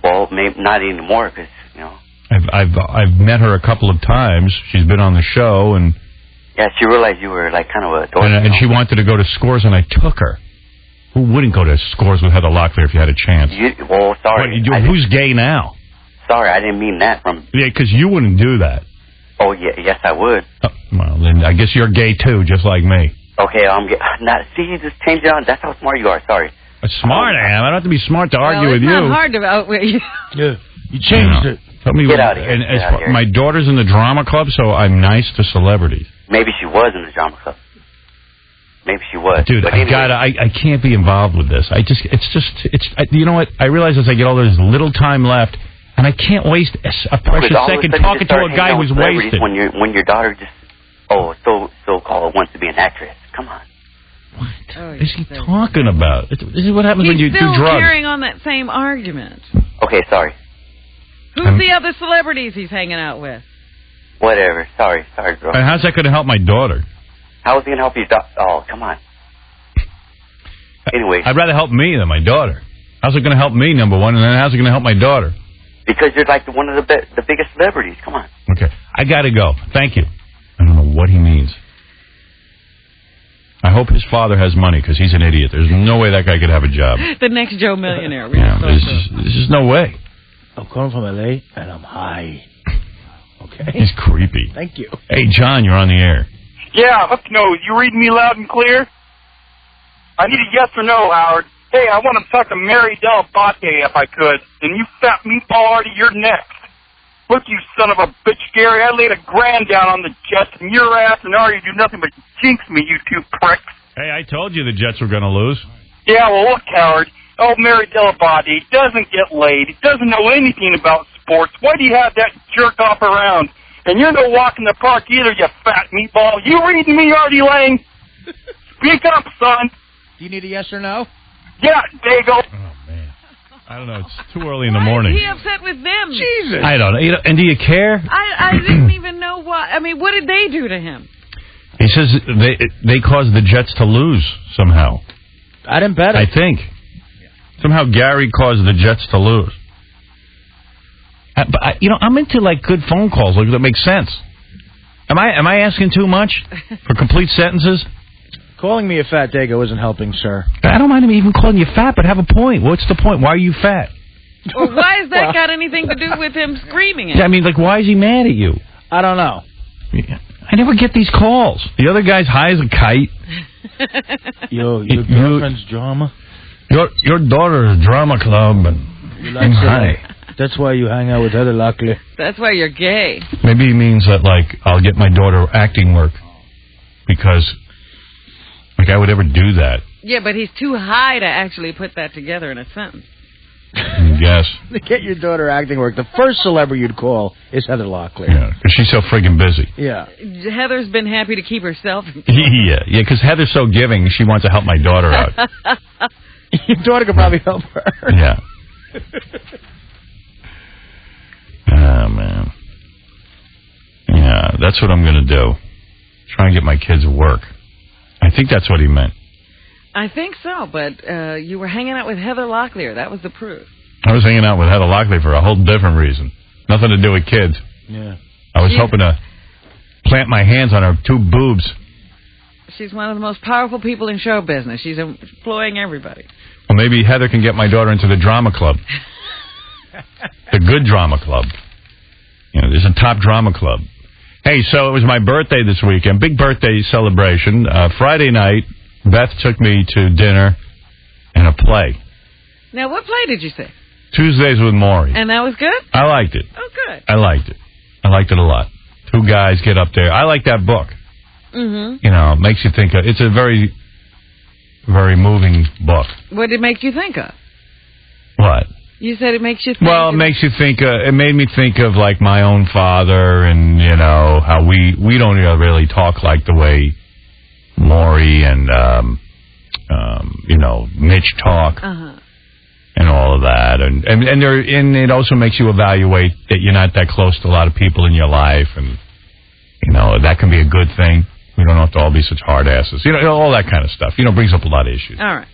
Well, maybe not anymore because, you know. I've met her a couple of times. She's been on the show, and yeah, she realized you were like kind of a dork. and she wanted to go to Scores, and I took her. Who wouldn't go to Scores with Heather Locklear if you had a chance? Well, sorry. Who's gay now? Sorry, I didn't mean that from... Yeah, because you wouldn't do that. Oh, yeah, yes, I would. Oh, well, then I guess you're gay, too, just like me. Okay, see, you just changed it on. That's how smart you are. Sorry. Smart I am. I don't have to be smart to argue with you. It's not hard to outwit you. Yeah, you changed it. Tell me, Get out of here. And my daughter's in the drama club, so I'm nice to celebrities. Maybe she was in the drama club. Maybe she was. Dude, I can't be involved with this. You know what? I realize as I get older, there's little time left, and I can't waste a precious second talking to a guy who's wasted. When your daughter just, so-called wants to be an actress. Come on. What is he talking about? This is what happens when you do drugs. He's still carrying on that same argument. Okay, sorry. Who's the other celebrities he's hanging out with? Whatever. Sorry, girl. And how's that going to help my daughter? How is it going to help your daughter? Oh, come on. Anyway. I'd rather help me than my daughter. How's it going to help me, number one, and then how's it going to help my daughter? Because you're like one of the biggest celebrities. Come on. Okay. I got to go. Thank you. I don't know what he means. I hope his father has money, because he's an idiot. There's no way that guy could have a job. The next Joe Millionaire. There's just no way. I'm calling from L.A., and I'm high. Okay. He's creepy. Thank you. Hey, John, you're on the air. Yeah, let's know. You reading me loud and clear? I need a yes or no, Howard. Hey, I want to talk to Mary Del Bate if I could. And you fat meatball Artie, you're next. Look, you son of a bitch, Gary, I laid $1,000 down on the Jets, and your ass and Artie do nothing but jinx me, you two pricks. Hey, I told you the Jets were going to lose. Yeah, well, look, Howard. Oh, Mary Del Bate doesn't get laid. He doesn't know anything about sports. Why do you have that jerk off around? And you're no walk in the park either, you fat meatball. You reading me, Artie Lang? Speak up, son. Do you need a yes or no? Yeah, Dago. Oh, man. I don't know. It's too early in the morning. Why is he upset with them? Jesus. I don't know. And do you care? I didn't even know why. I mean, what did they do to him? He says they caused the Jets to lose somehow. I didn't bet it. I think. Somehow Gary caused the Jets to lose. But I'm into like good phone calls that make sense. Am I asking too much for complete sentences? Calling me a fat Dago isn't helping, sir. I don't mind him even calling you fat, but have a point. What's the point? Why are you fat? Well, why has that got anything to do with him screaming at you? I mean, like, why is he mad at you? I don't know. I never get these calls. The other guy's high as a kite. Your girlfriend's drama? Your daughter's drama club and high. That's why you hang out with Heather Locklear. That's why you're gay. Maybe he means that, like, I'll get my daughter acting work because, like, I would ever do that. Yeah, but he's too high to actually put that together in a sentence. I guess. To get your daughter acting work, the first celebrity you'd call is Heather Locklear. Yeah, because she's so friggin' busy. Yeah. Heather's been happy to keep herself. Yeah, because Heather's so giving, she wants to help my daughter out. Your daughter could probably help her. Yeah. Oh, man. Yeah, that's what I'm going to do. Try and get my kids to work. I think that's what he meant. I think so, but you were hanging out with Heather Locklear. That was the proof. I was hanging out with Heather Locklear for a whole different reason. Nothing to do with kids. Yeah. I was hoping to plant my hands on her two boobs. She's one of the most powerful people in show business. She's employing everybody. Well, maybe Heather can get my daughter into the drama club. The good drama club. You know, there's a top drama club. Hey, so it was my birthday this weekend. Big birthday celebration. Friday night, Beth took me to dinner and a play. Now, what play did you see? Tuesdays with Maury. And that was good? I liked it. Oh, good. I liked it. I liked it a lot. Two guys get up there. I like that book. Mm-hmm. You know, it makes you think. It's a very, very moving book. What did it make you think of? What? You said it makes you think Well, it makes you think. It made me think of like my own father, and you know how we don't really talk like the way Maury and you know Mitch talk, and all of that, and it also makes you evaluate that you're not that close to a lot of people in your life, and you know that can be a good thing. We don't have to all be such hard asses, you know, all that kind of stuff. You know, brings up a lot of issues. All right.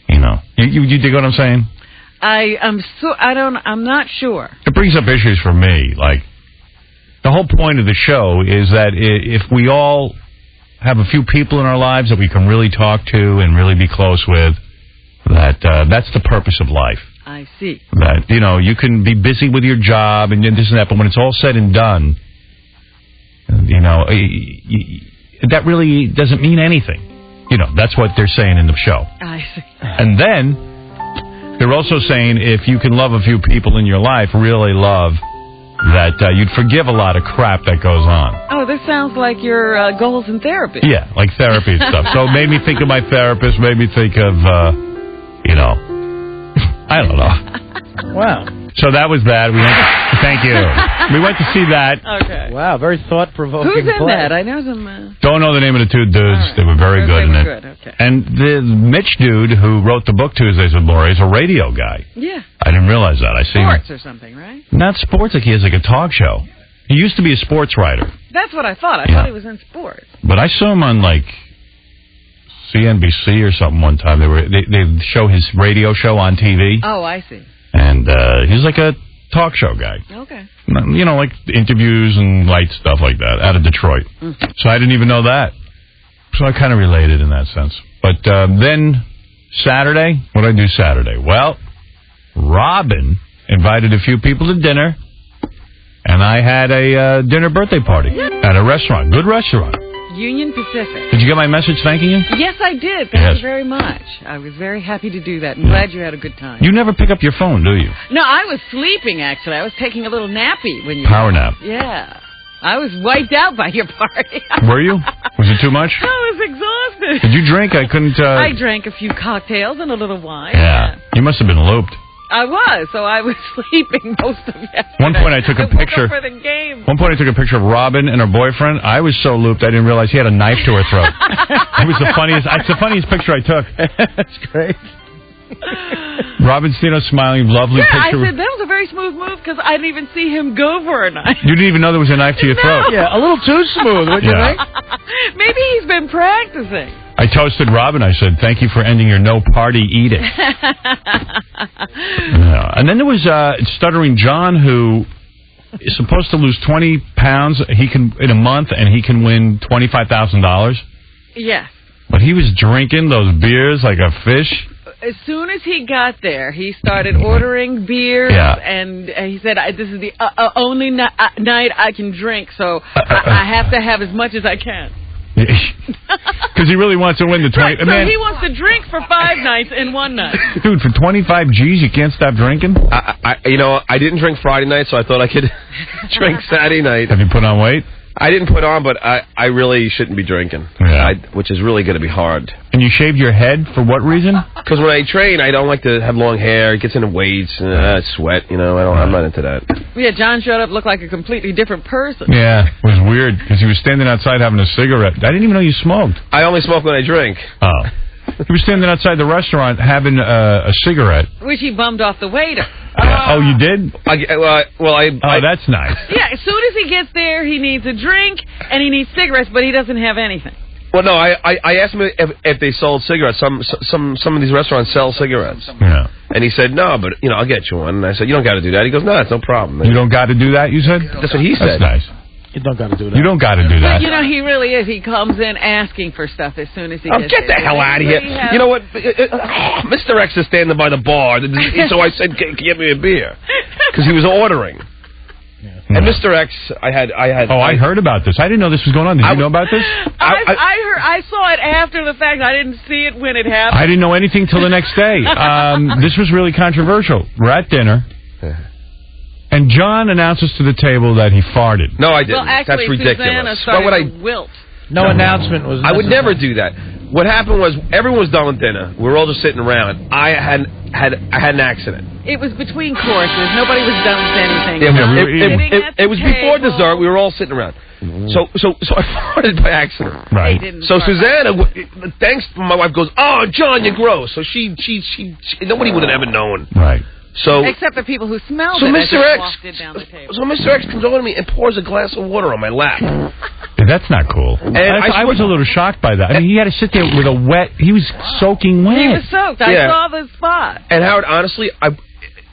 You know, you dig what I'm saying? I'm not sure. It brings up issues for me. Like, the whole point of the show is that if we all have a few people in our lives that we can really talk to and really be close with, that's the purpose of life. I see. That, you know, you can be busy with your job and this and that, but when it's all said and done, you know, that really doesn't mean anything. You know, that's what they're saying in the show. I see. And then they're also saying if you can love a few people in your life, really love, that you'd forgive a lot of crap that goes on. Oh, this sounds like your goals in therapy. Yeah, like therapy and stuff. So it made me think of my therapist, made me think of, you know, I don't know. Wow. So that was that. Thank you. We went to see that. Okay. Wow, very thought-provoking. Who's in play. that? I know some... Don't know the name of the two dudes. Right. They were very good in it. Good. Okay. And the Mitch dude who wrote the book Tuesdays with Maury is a radio guy. Yeah. I didn't realize that. I see. Sports or something, right? Not sports, like he has like a talk show. He used to be a sports writer. That's what I thought. I thought he was in sports. But I saw him on like CNBC or something one time. They show his radio show on TV. Oh, I see. And he's like a talk show guy. Okay. You know, like interviews and light stuff like that out of Detroit. So I didn't even know that. So I kind of related in that sense. But then Saturday, what did I do Saturday? Well, Robin invited a few people to dinner, and I had a dinner birthday party at a restaurant, good restaurant. Union Pacific. Did you get my message thanking you? Yes, I did. Thank you very much. I was very happy to do that. I'm glad you had a good time. You never pick up your phone, do you? No, I was sleeping, actually. I was taking a little nappy when you... Power nap. Yeah. I was wiped out by your party. Were you? Was it too much? I was exhausted. Did you drink? I couldn't... I drank a few cocktails and a little wine. Yeah. You must have been looped. I was, so I was sleeping most of yesterday. One point I took a picture. For the game. One point I took a picture of Robin and her boyfriend. I was so looped I didn't realize he had a knife to her throat. It was the funniest. It's the funniest picture I took. That's great. Robin Stino smiling, lovely picture. I said that was a very smooth move because I didn't even see him go for a knife. You didn't even know there was a knife to your throat. Yeah, a little too smooth, wouldn't you think? Maybe he's been practicing. I toasted Robin. I said, "Thank you for ending your no party eating." And then there was Stuttering John, who is supposed to lose 20 pounds. He can in a month, and he can win $25,000. Yes. But he was drinking those beers like a fish. As soon as he got there, he started ordering beers, and he said, "This is the only night I can drink, so I have to have as much as I can." Because he really wants to win the 20. Right, so he wants to drink for 5 nights in one night. Dude, for 25 G's, you can't stop drinking? I didn't drink Friday night, so I thought I could drink Saturday night. Have you put on weight? I didn't put on, but I really shouldn't be drinking, which is really going to be hard. And you shaved your head for what reason? Because when I train, I don't like to have long hair. It gets into weights, and sweat. I'm not into that. Yeah, John showed up, looked like a completely different person. Yeah, it was weird because he was standing outside having a cigarette. I didn't even know you smoked. I only smoke when I drink. Oh. He was standing outside the restaurant having a cigarette. Which he bummed off the waiter. Oh, you did? That's nice. Yeah, as soon as he gets there, he needs a drink, and he needs cigarettes, but he doesn't have anything. Well, no, I asked him if they sold cigarettes. Some of these restaurants sell cigarettes. Yeah. And he said, no, but, I'll get you one. And I said, you don't got to do that. He goes, no, it's no problem. You don't got to do that, you said? That's what he said. That's nice. You don't got to do that. You don't got to do that. But, he really is. He comes in asking for stuff as soon as he gets get the hell out of here. You know what? Mr. X is standing by the bar, so I said, get me a beer. Because he was ordering. And Mr. X, I heard about this. I didn't know this was going on. Did you know about this? I saw it after the fact. I didn't see it when it happened. I didn't know anything till the next day. This was really controversial. We're at dinner. And John announces to the table that he farted. No, I didn't. Well, actually, that's ridiculous. Why would I wilt? No announcement was necessary. I would never do that. What happened was everyone was done with dinner. We were all just sitting around. I had an accident. It was between courses. Nobody was done with anything. It was before dessert. We were all sitting around. So I farted by accident. Right. So Susanna, thanks, my wife goes, "Oh, John, you're gross." So she nobody would have ever known. Right. So except the people who smelled it. Mr. X walked it down the table. So Mr. X comes over to me and pours a glass of water on my lap. That's not cool. And I was a little shocked by that. I mean, he had to sit there with a wet. He was soaking wet. He was soaked. I saw the spot. And Howard, honestly,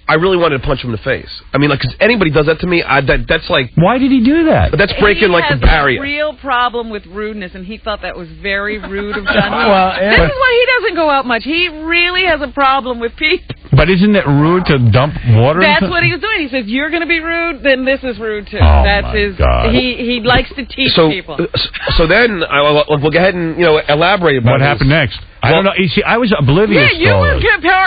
I really wanted to punch him in the face. I mean, because anybody does that to me, that's like... Why did he do that? But that's breaking, the barrier. He has a real problem with rudeness, and he thought that was very rude of John. This is why he doesn't go out much. He really has a problem with people. But isn't it rude to dump water? That's what he was doing. He says, you're going to be rude, then this is rude, too. Oh, that's my God. He likes to teach people. So then, we'll go ahead and elaborate about what happened next. I don't know. You see, I was oblivious. Yeah, you were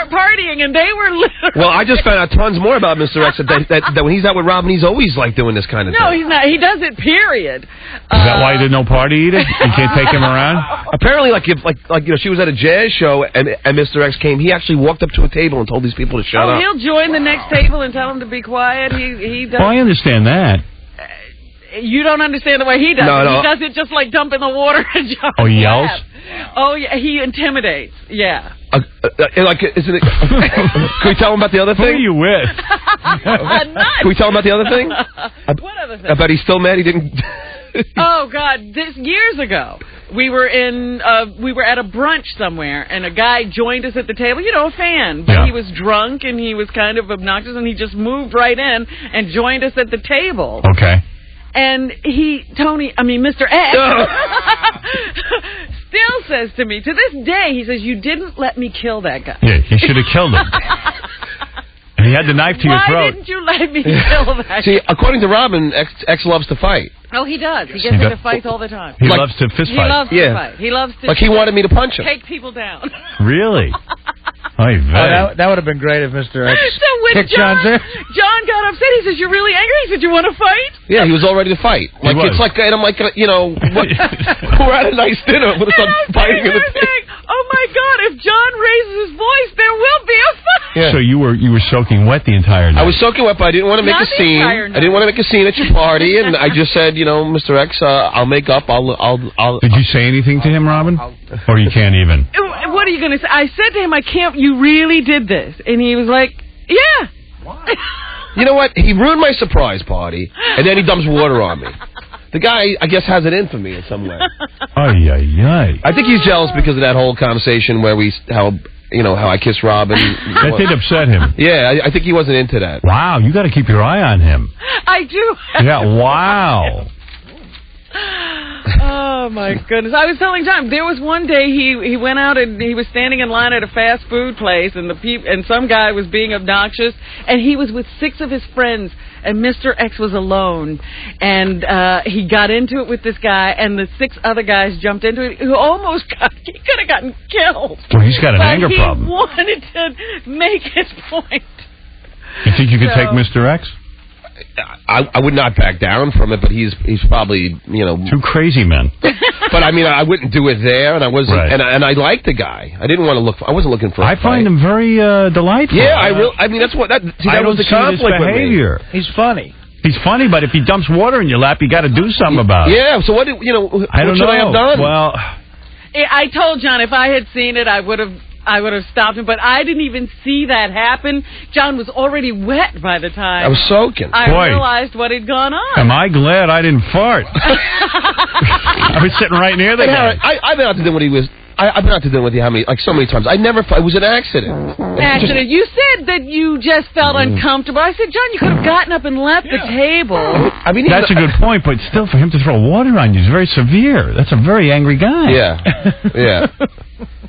partying, and they were literally... Well, I just found out tons more about Mr. X, that when he's out with Robin, he's always doing this kind of thing. No, he's not. He does it, period. Is that why he did no party eater? You can't take him around? Apparently, she was at a jazz show, and Mr. X came. He actually walked up to a table and told these people to shut up. He'll join the next table and tell them to be quiet. He does. Oh, I understand that. You don't understand the way he does it. No. He does it just like dumping the water and John. Oh, he yells? Oh, yeah, he intimidates. Yeah. Isn't it? Can we tell him about the other thing? Who are you with? Can we tell him about the other thing? What other thing? I bet he's still mad he didn't... Oh, God. Years ago, we were at a brunch somewhere, and a guy joined us at the table, a fan, but he was drunk, and he was kind of obnoxious, and he just moved right in and joined us at the table. Okay. And Mr. X still says to me, to this day, he says, you didn't let me kill that guy. Yeah, you should have killed him. And he had the knife to your throat. Why didn't you let me kill that guy? See, according to Robin, X loves to fight. Oh, he does. He gets into fights all the time. He loves to fist fight. He loves to fight. He loves to... he wanted me to punch him. Take people down. Really? That would have been great if Mr. X kicked John's ass. John got upset. He says, "You're really angry." He said, "You want to fight?" Yeah, he was all ready to fight. It's like, and I'm like, we're at a nice dinner. We'll start fighting in the saying, "Oh my God! If John raises his voice, there will be a fight." Yeah. So you were soaking wet the entire night. I was soaking wet, but I didn't want to make a scene. I didn't want to make a scene at your party, and I just said, Mr. X, I'll make up. I'll. Did you say anything to him, Robin? Or you can't even? What are you going to say? I said to him, I can't. You really did this, and he was like, yeah. Why? You know what? He ruined my surprise party, and then he dumps water on me. The guy, I guess, has it in for me in some way. Ay, ay, ay. I think he's jealous because of that whole conversation where how I kissed Robin. That did upset him. Yeah, I think he wasn't into that. Wow, you got to keep your eye on him. I do. Yeah, wow. Oh, my goodness. I was telling John, there was one day he went out and he was standing in line at a fast food place, and some guy was being obnoxious, and he was with 6 of his friends, and Mr. X was alone. And he got into it with this guy, and the 6 other guys jumped into it. He could have gotten killed. Well, he's got an anger problem. He wanted to make his point. You think you could take Mr. X? I would not back down from it, but he's probably, Two crazy men. But I mean, I wouldn't do it there, and I wasn't, and I liked the guy. I didn't want to look. I wasn't looking for. I find him very delightful. Yeah, I mean, that's what that was the conflict behavior. He's funny. He's funny, but if he dumps water in your lap, you got to do something about it. Yeah. So what should I have done? Well, I told John if I had seen it, I would have stopped him, but I didn't even see that happen. John was already wet by the time I was soaking. I realized what had gone on. Am I glad I didn't fart? I was sitting right near the guy. I've been out to dinner with you. I've been out to dinner with you so many times. It was an accident. Accident. You said that you just felt uncomfortable. I said, John, you could have gotten up and left the table. I mean, that's a good point, but still, for him to throw water on you is very severe. That's a very angry guy. Yeah.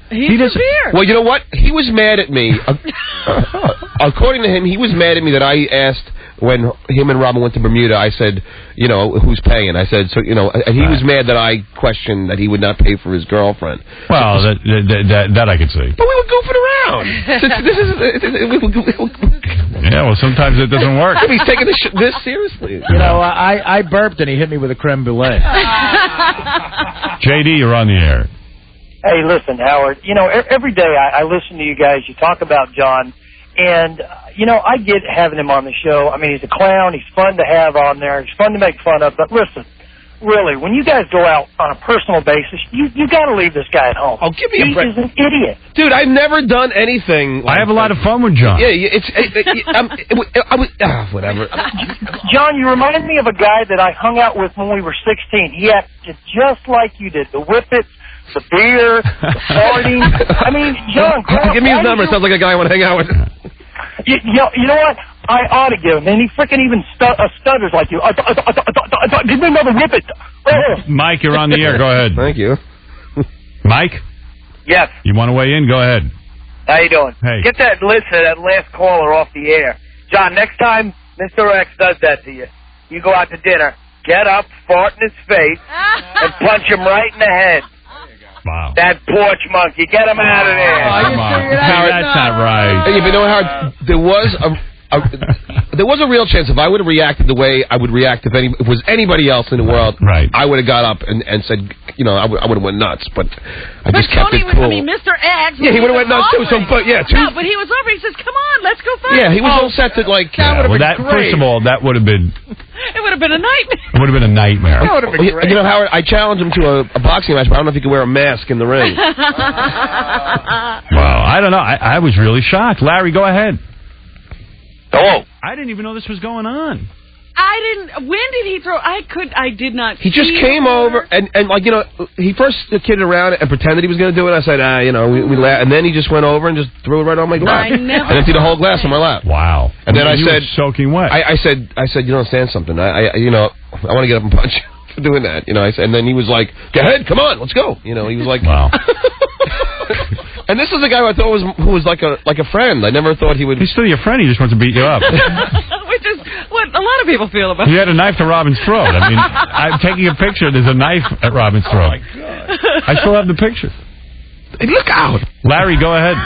He's severe. Well, you know what? He was mad at me. According to him, he was mad at me that I asked when him and Robin went to Bermuda. I said, who's paying? I said, and he was mad that I questioned that he would not pay for his girlfriend. Well, that I could see. But we were goofing around. Yeah, well, sometimes it doesn't work. He's taking this seriously. I burped and he hit me with a creme brulee. JD, you're on the air. Hey, listen, Howard, every day I listen to you guys. You talk about John, and, I get having him on the show. I mean, he's a clown. He's fun to have on there. He's fun to make fun of. But listen, really, when you guys go out on a personal basis, you got to leave this guy at home. Oh, give me a break. He's an idiot. Dude, I've never done anything. I have a lot of fun with John. Yeah, whatever. John, you remind me of a guy that I hung out with when we were 16. He acted just like you did. The whippets. The beer, the farting. I mean, John, give me his number. Sounds like a guy I want to hang out with. You know what? I ought to give him. And he freaking even stutters like you. Give me another whippet. Mike, you're on the air. Go ahead. Thank you. Mike? Yes. You want to weigh in? Go ahead. How you doing? Hey. Get that last caller off the air. John, next time Mr. X does that to you, you go out to dinner, get up, fart in his face, and punch him right in the head. Wow. That porch monkey. Get him out of there. Come on. That's not right. Hey, you know, Howard, there was a real chance if I would have reacted the way I would react if it was anybody else in the world. Right. I would have got up and said, I would have went nuts, but I just kept it cool. I mean, Mr. X. Yeah, he would have went nuts too. So, but yeah, no, but he was over. He says, "Come on, let's go fight." Yeah, he was all set to like. That would have been First great. of all, that would have been. It would have been a nightmare. It would have been a nightmare. That would have been great. You know, Howard, I challenged him to a boxing match, but I don't know if he could wear a mask in the ring. Well, I don't know. I was really shocked. Larry, go ahead. Hello. I didn't even know this was going on. When did he throw? I did not. He just came over and like, he first kidded around and pretended he was going to do it. I said, we laughed. And then he just went over and just threw it right on my lap. And emptied the whole glass on my lap. Wow. And then I said, soaking wet. I said, you don't understand something. I want to get up and punch you for doing that. I said, and then he was like, go ahead, come on, let's go. He was like, wow. And this is a guy who I thought who was like a friend. I never thought he would. He's still your friend. He just wants to beat you up. Which is what a lot of people feel about. He had a knife to Robin's throat. I mean, I'm taking a picture. There's a knife at Robin's throat. Oh my God! I still have the picture. Hey, look out, Larry. Go ahead.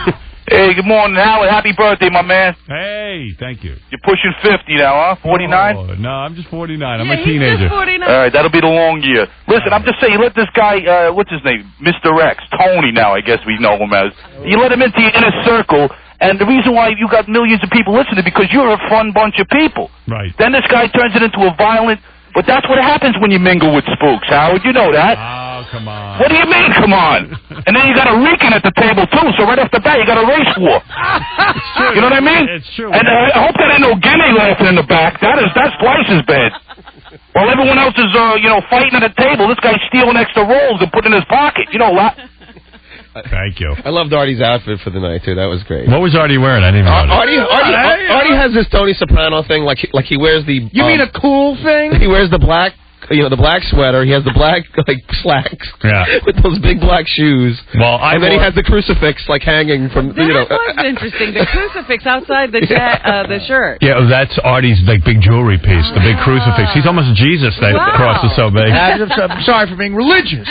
Hey, good morning, Howard. Happy birthday, my man. Hey, thank you. You're pushing 50 now, huh? 49? Oh, no, I'm just 49. I'm a teenager. He's just 49. All right, that'll be the long year. Listen, I'm just saying, you let this guy, what's his name? Mr. X. Tony now, I guess we know him as. You let him into your inner circle, And the reason why you got millions of people listening is because you're a fun bunch of people. Right. Then this guy turns it into a violent... But that's what happens when you mingle with spooks, Howard. You know that. Oh, come on. What do you mean, come on? And then you got a Rican at the table, too, so right off the bat, you got a race war. You know what I mean? It's true. And I hope that ain't no Gemme laughing in the back. That's twice as bad. While everyone else is, fighting at a table, this guy's stealing extra rolls and putting in his pocket. You know what? Thank you. I loved Artie's outfit for the night, too. That was great. What was Artie wearing? I didn't even know. Artie has this Tony Soprano thing, like he wears the... You mean a cool thing? He wears the black... the black sweater. He has the black slacks. Yeah. With those big black shoes. Well, and then he has the crucifix hanging from. That was interesting. The crucifix outside the shirt. Yeah, that's Artie's big jewelry piece. The big crucifix. He's almost Jesus. That cross is so big. I'm sorry for being religious.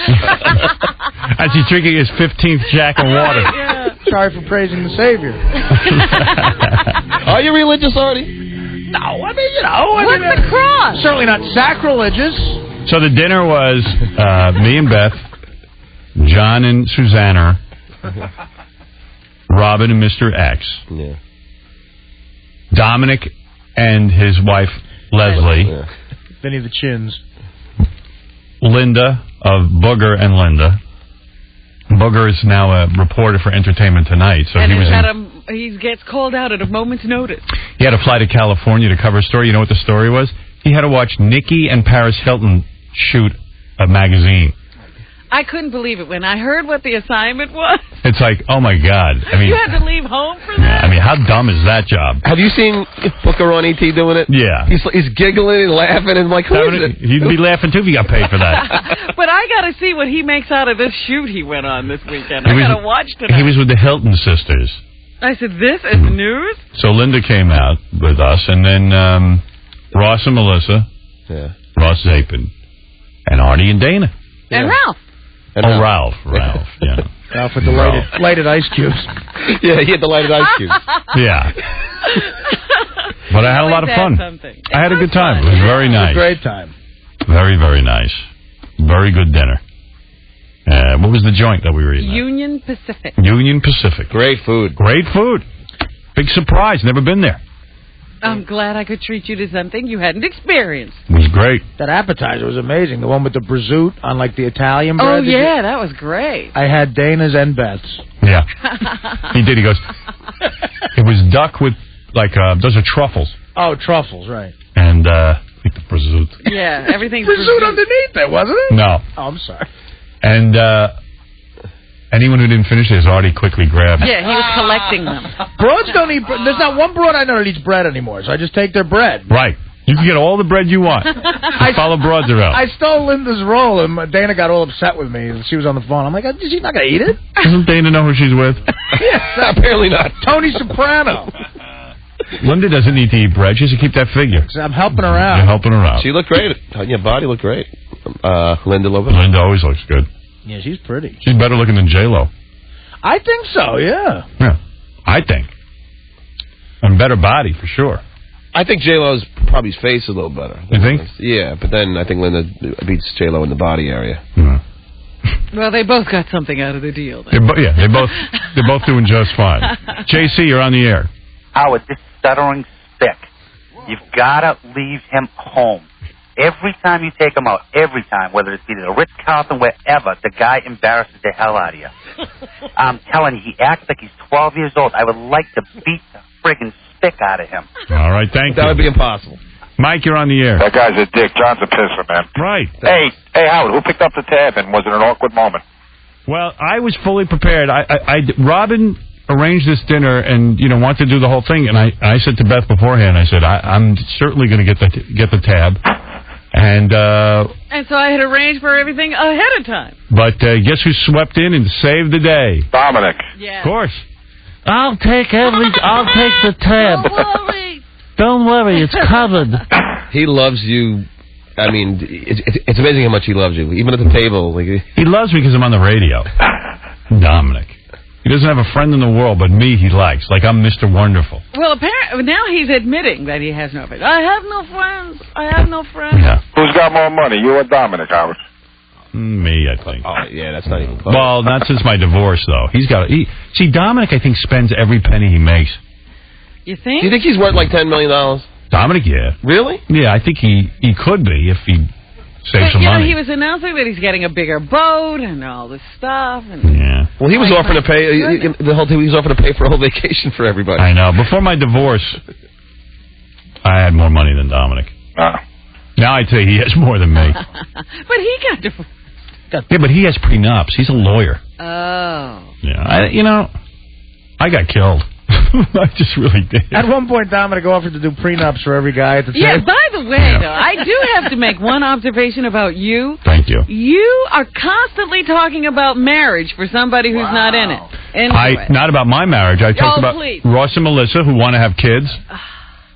As he's drinking his 15th Jack of water. Yeah. Sorry for praising the Savior. Are you religious, Artie? No, I mean, What's the cross? Certainly not sacrilegious. So the dinner was me and Beth, John and Susanna, Robin and Mr. X, Dominic and his wife, Leslie, Benny the Chins, Linda of Booger and Linda. Booger is now a reporter for Entertainment Tonight, so he gets called out at a moment's notice. He had to fly to California to cover a story. You know what the story was? He had to watch Nikki and Paris Hilton shoot a magazine. I couldn't believe it when I heard what the assignment was. It's like, oh my God! I mean, you had to leave home for that. I mean, how dumb is that job? Have you seen Booker on ET doing it? Yeah, he's giggling and laughing and like, who is it? He'd be laughing too if he got paid for that. But I got to see what he makes out of this shoot he went on this weekend. I got to watch tonight. He was with the Hilton sisters. I said, this is news? So Linda came out with us, and then Ross and Melissa, Ross Zapin, and Artie and Dana. And Ralph. Ralph, yeah. Ralph with the lighted ice cubes. Yeah, he had the lighted ice cubes. Yeah. But I had a lot of fun. I had a good time. It was very nice. It was a great time. Very, very nice. Very good dinner. What was the joint that we were eating at? Union Pacific. Union Pacific. Great food. Great food. Big surprise. Never been there. I'm glad I could treat you to something you hadn't experienced. It was great. That appetizer was amazing. The one with the prosciutto on the Italian bread. Oh, yeah, that was great. I had Dana's and Beth's. Yeah. He did. He goes, it was duck with, those are truffles. Oh, truffles, right. And, the prosciutto. Yeah, everything's prosciutto underneath there, wasn't it? No. Oh, I'm sorry. And, anyone who didn't finish it has already quickly grabbed it. Yeah, he was collecting them. Broads don't eat... There's not one broad I know that eats bread anymore, so I just take their bread. Right. You can get all the bread you want. Just follow broads around. I stole Linda's roll, and Dana got all upset with me. She was on the phone. I'm like, she's not going to eat it? Doesn't Dana know who she's with? Yes, apparently not. Tony Soprano. Linda doesn't need to eat bread. She should keep that figure. I'm helping her out. You're helping her out. She looked great. Your body looked great. Linda Lopez. Linda always looks good. Yeah, she's pretty. She's better looking than J-Lo. I think so, yeah. Yeah, I think. And better body, for sure. I think J-Lo's probably face a little better. You think? Yeah, but then I think Linda beats J-Lo in the body area. Well, they both got something out of the deal. They're both doing just fine. JC, you're on the air. Howard, this stuttering spick. You've got to leave him home. Every time you take him out, every time, whether it's either the Ritz-Carlton, wherever, the guy embarrasses the hell out of you. I'm telling you, he acts like he's 12 years old. I would like to beat the friggin' stick out of him. All right, thank you. That would be impossible. Mike, you're on the air. That guy's a dick. John's a pisser, man. Right. Hey, Howard, who picked up the tab, and was it an awkward moment? Well, I was fully prepared. Robin arranged this dinner and wanted to do the whole thing, and I said to Beth beforehand, I said I'm certainly going to get the tab. And so I had arranged for everything ahead of time. But guess who swept in and saved the day? Dominic. Yeah. Of course. I'll take the tab. Don't worry, it's covered. He loves you. I mean, it's amazing how much he loves you. Even at the table. He loves me because I'm on the radio. Dominic. He doesn't have a friend in the world, but me he likes. Like I'm Mr. Wonderful. Well, apparently now he's admitting that he has no friends. I have no friends. Yeah. Who's got more money, you or Dominic, Howard? Me, I think. Oh, yeah, that's not even close. Well, not since my divorce, though. See, Dominic, I think, spends every penny he makes. You think? Do you think he's worth like $10 million? Dominic, yeah. Really? Yeah, I think he could be if he saves some money. He was announcing that he's getting a bigger boat and all this stuff. And yeah. Well, he was offering to pay the whole thing. He was offering to pay for a whole vacation for everybody. I know. Before my divorce, I had more money than Dominic. Now I'd say he has more than me. But he got divorced. Yeah, but he has prenups. He's a lawyer. Oh. Yeah, I got killed. I just really did. At one point, Dominic offered to do prenups for every guy at the table. Yeah, by the way, though, I do have to make one observation about you. Thank you. You are constantly talking about marriage for somebody who's not in it. Not about my marriage. I talked about Ross and Melissa, who want to have kids.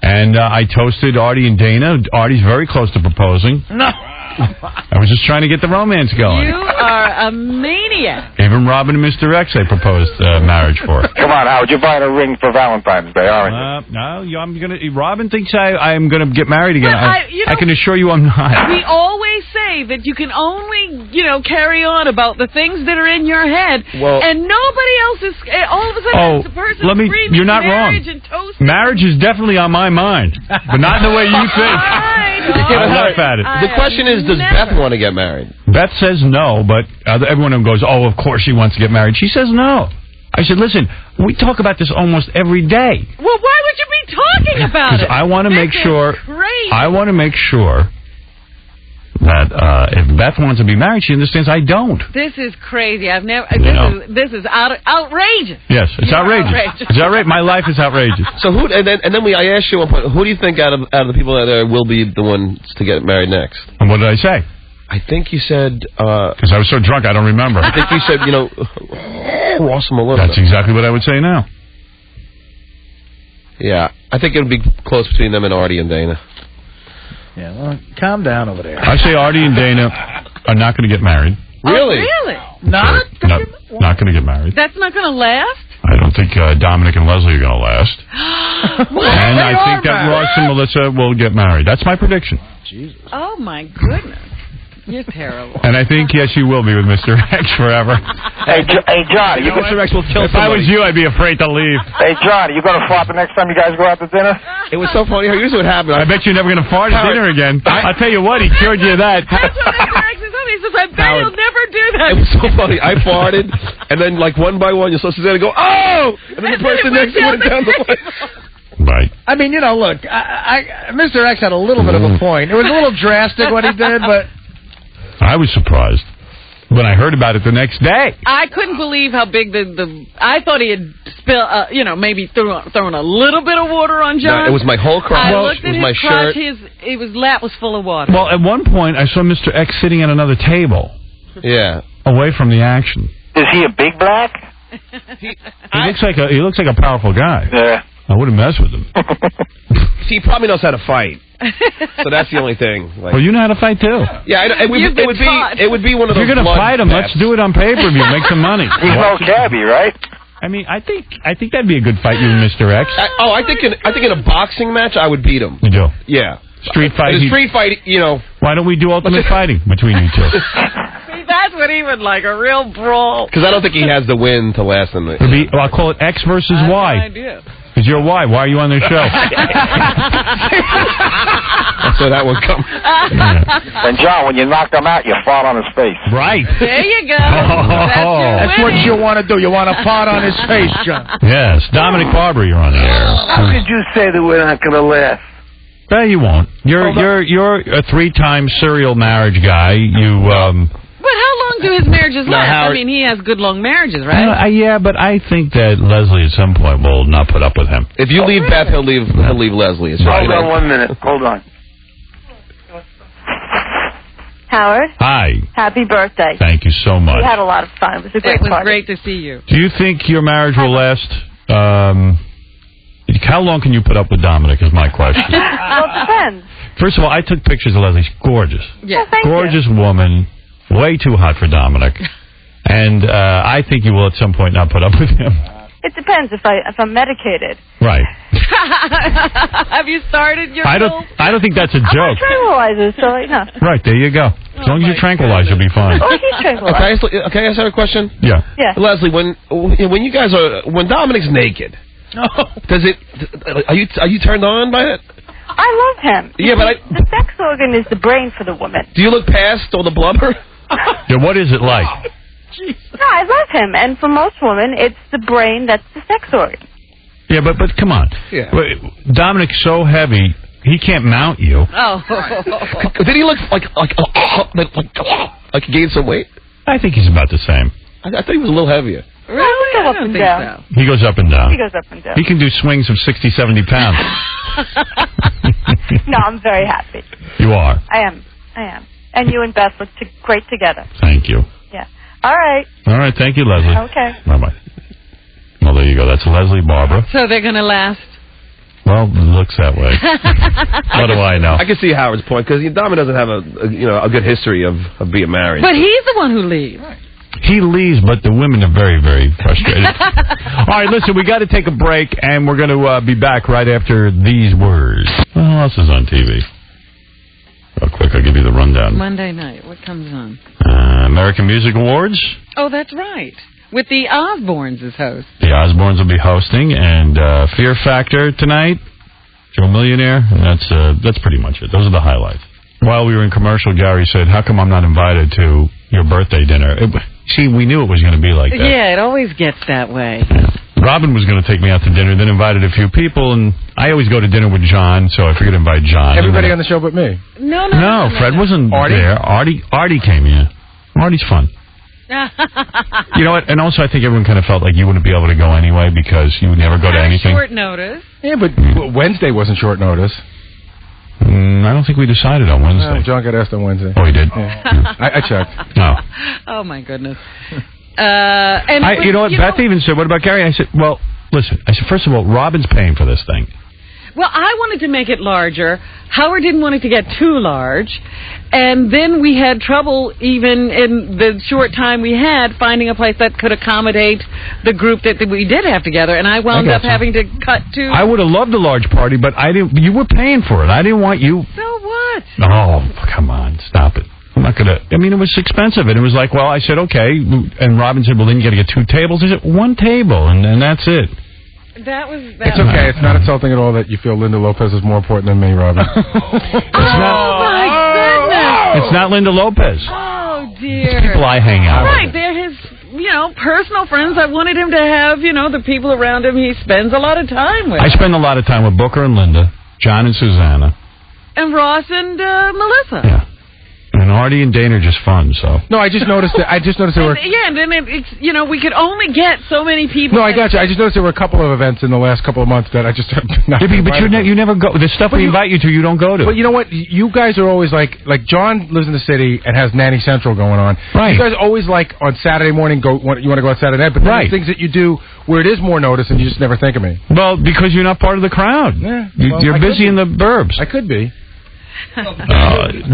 And I toasted Artie and Dana. Artie's very close to proposing. No. I was just trying to get the romance going. You are a maniac. Even Robin and Mr. X I proposed marriage for. Come on, Howard, you're buying a ring for Valentine's Day, aren't you? No, I'm gonna. Robin thinks I'm gonna get married again. But I can assure you I'm not. We always say that you can only, carry on about the things that are in your head, and nobody else is. All of a sudden, the person screaming you're not wrong. marriage and toasting. Marriage is definitely on my mind, but not in the way you think. I laugh at it. The question is, does Beth want to get married? Beth says no, but everyone goes, oh, of course she wants to get married. She says no. I said, listen, we talk about this almost every day. Well, why would you be talking about it? Because I want to make sure. Crazy. I want to make sure that if Beth wants to be married, she understands I don't. This is crazy. I've never. This is outrageous. Yes, it's outrageous. It's outrageous. My life is outrageous. So who? And then I asked you at one point, who do you think out of the people that are there will be the ones to get married next? And what did I say? I think you said... Because I was so drunk, I don't remember. I think you said, Ross and Melissa. That's exactly what I would say now. Yeah, I think it would be close between them and Artie and Dana. Yeah, well, calm down over there. I say Artie and Dana are not going to get married. Really? Oh, really? Not? Not going to get married. That's not going to last? I don't think Dominic and Leslie are going to last. And I think that Ross and Melissa will get married. That's my prediction. Jesus. Oh, my goodness. You're terrible. And I think, yes, you will be with Mr. X forever. Hey, John, Mr. X will kill somebody. If I was you, I'd be afraid to leave. Hey, John, are you going to fart the next time you guys go out to dinner? It was so funny. Here's what happened. I bet you're never going to fart at dinner again. I'll tell you what, he cured you of that. That's what Mr. X is on. He says, I bet you'll never do that. It was so funny. I farted, and then, one by one, you're supposed to go, oh! And then the person next to went down the line. Right. I mean, look, Mr. X had a little bit of a point. It was a little drastic what he did, but... I was surprised when I heard about it the next day. I couldn't believe how big I thought he had spilled, maybe thrown a little bit of water on John. No, it was my whole crotch. I looked at it was his my crotch. shirt. His lap was full of water. Well, at one point, I saw Mr. X sitting at another table. Yeah. Away from the action. Is he a big black? He looks like a powerful guy. Yeah. I wouldn't mess with him. See, he probably knows how to fight. So that's the only thing. Well, you know how to fight too. Yeah, it would be one of those. If you're gonna fight him, let's do it on pay-per-view. Make some money. He's no cabbie, right? I mean, I think that'd be a good fight, you and Mr. X. I think in a boxing match, I would beat him. You do? Yeah. Street fight. Street fight, Why don't we do ultimate fighting between you two? See, that's what he would like, a real brawl. Because I don't think he has the win to last in the... I'll call it X versus Y. No idea. Because you're Y. Why are you on their show? That's where that would come. And John, when you knock him out, you fall on his face. Right. There you go. That's what you want to do. You want to pot on his face, John. Yes. Dominic Barber, you're on the air. How could you say that we're not going to last? Well, you won't. You're a 3-time serial marriage guy. But how long do his marriages last? I mean, he has good long marriages, right? Yeah, but I think that Leslie at some point will not put up with him. If you leave Beth, he'll leave Leslie. Hold on 1 minute. Hold on. Howard. Hi. Happy birthday. Thank you so much. We had a lot of fun. It was a great party. It was great to see you. Do you think your marriage will last? How long can you put up with Dominic is my question. Well, it depends. First of all, I took pictures of Leslie. She's gorgeous. Yeah. Well, gorgeous woman. Way too hot for Dominic. And I think you will at some point not put up with him. It depends if I'm medicated. Right. Have you started your I don't think that's a joke. I'm tranquilizers, so Right, there you go. As long as you're tranquilized, you'll be fine. Oh, he's tranquilized. Okay, I ask her a question? Yeah. Yeah. Leslie, when Dominic's naked, are you turned on by it? I love him. Yeah, but the sex organ is the brain for the woman. Do you look past all the blubber? Yeah, what is it like? No, I love him, and for most women, it's the brain that's the sex organ. Yeah, but come on. Yeah. Dominic's so heavy, he can't mount you. Oh. Did he look like he gained some weight? I think he's about the same. I thought he was a little heavier. Really? Go I up don't and think down. so. He goes up and down. He goes up and down. He can do swings of 60, 70 pounds. No, I'm very happy. You are. I am. And you and Beth look great together. Thank you. Yeah. All right. All right, thank you, Leslie. Okay. Bye-bye. Well, there you go. That's Leslie Barber. So they're going to last? Well, it looks that way. What do I know? I can see Howard's point, because Dominic doesn't have a good history of being married. But he's the one who leaves. He leaves, but the women are very, very frustrated. All right, listen, we got to take a break, and we're going to be back right after these words. What else is on TV? Real quick, I'll give you the rundown. Monday night. What comes on? American Music Awards. Oh, that's right. With the Osbournes as hosts. The Osbournes will be hosting, and Fear Factor tonight. Joe Millionaire, and that's pretty much it. Those are the highlights. While we were in commercial, Gary said, "How come I'm not invited to your birthday dinner?" See, we knew it was going to be like that. Yeah, it always gets that way. Yeah. Robin was going to take me out to dinner, then invited a few people, and I always go to dinner with John, so I figured to invite John. Everybody on the show but me. No, Fred wasn't there. Artie came in. Artie's fun. You know what? And also, I think everyone kind of felt like you wouldn't be able to go anyway because you would never go to anything. Short notice. Yeah, but Wednesday wasn't short notice. I don't think we decided on Wednesday. No, John got asked on Wednesday. Oh, he did? Yeah. I checked. No. Oh, my goodness. And you know what? Beth even said, "What about Gary?" I said, "Well, listen." I said, "First of all, Robin's paying for this thing." Well, I wanted to make it larger. Howard didn't want it to get too large. And then we had trouble, even in the short time we had, finding a place that could accommodate the group that we did have together. And I wound up having to cut to... I would have loved a large party, but I didn't. You were paying for it. I didn't want you... So what? Oh, come on. Stop it. I'm not going to... I mean, it was expensive. And it was like, well, I said, okay. And Robin said, well, then you got to get 2 tables. I said, 1 table, and that's it. That was... It's okay. It's not insulting at all that you feel Linda Lopez is more important than me, Robin. my goodness! It's not Linda Lopez. Oh, dear. People I hang out with. Right, they're his, personal friends. I wanted him to have, the people around him he spends a lot of time with. I spend a lot of time with Booker and Linda, John and Susanna. And Ross and Melissa. Yeah. And Artie and Dana are just fun, so. No, I just noticed that. there were. Yeah, and then it's we could only get so many people. No, I got you. I just noticed there were a couple of events in the last couple of months that I just have not. Yeah, but you never go. The stuff we invite you to, you don't go to. But you know what? You guys are always like John lives in the city and has Nanny Central going on. Right. You guys always like on Saturday morning you want to go on Saturday night, but then there's things that you do where it is more notice and you just never think of me. Well, because you're not part of the crowd. Yeah, you're busy in the burbs. I could be.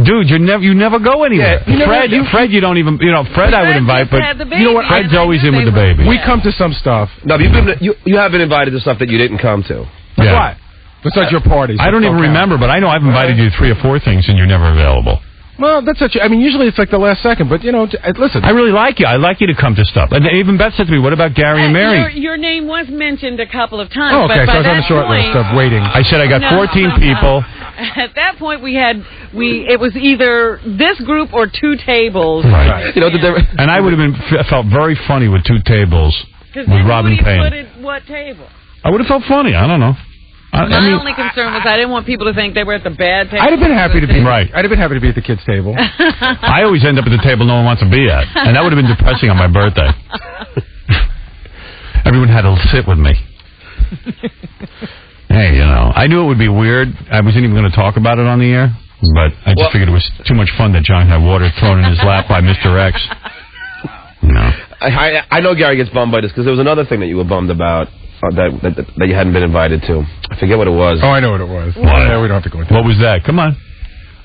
Dude, you never go anywhere. Yeah, Fred, you don't even. Fred I would invite, but you know what? Fred's always in with the baby. We come to some stuff. No, you have been invited to stuff that you didn't come to. Yeah. What? Besides your parties. I don't even remember, but I know I've invited you to 3 or 4 things and you're never available. Well, that's such. I mean, usually it's like the last second, but listen. I really like you. I like you to come to stuff. And even Beth said to me, "What about Gary and Mary?" Your name was mentioned a couple of times. Oh, okay. But So I was on the short list of waiting. I said I got 14 people. At that point, it was either this group or 2 tables. Right. And I would have felt very funny with 2 tables with Robin Payne. Put at what table? I would have felt funny. I don't know. My only concern was I didn't want people to think they were at the bad table. I'd have been happy to be right. I'd have been happy to be at the kids' table. I always end up at the table no one wants to be at, and that would have been depressing on my birthday. Everyone had to sit with me. Hey, I knew it would be weird. I wasn't even going to talk about it on the air, but I just figured it was too much fun that John had water thrown in his lap by Mr. X. No. I know Gary gets bummed by this because there was another thing that you were bummed about. That you hadn't been invited to. I forget what it was. Oh, I know what it was. No, we don't have to go into What was that? Come on.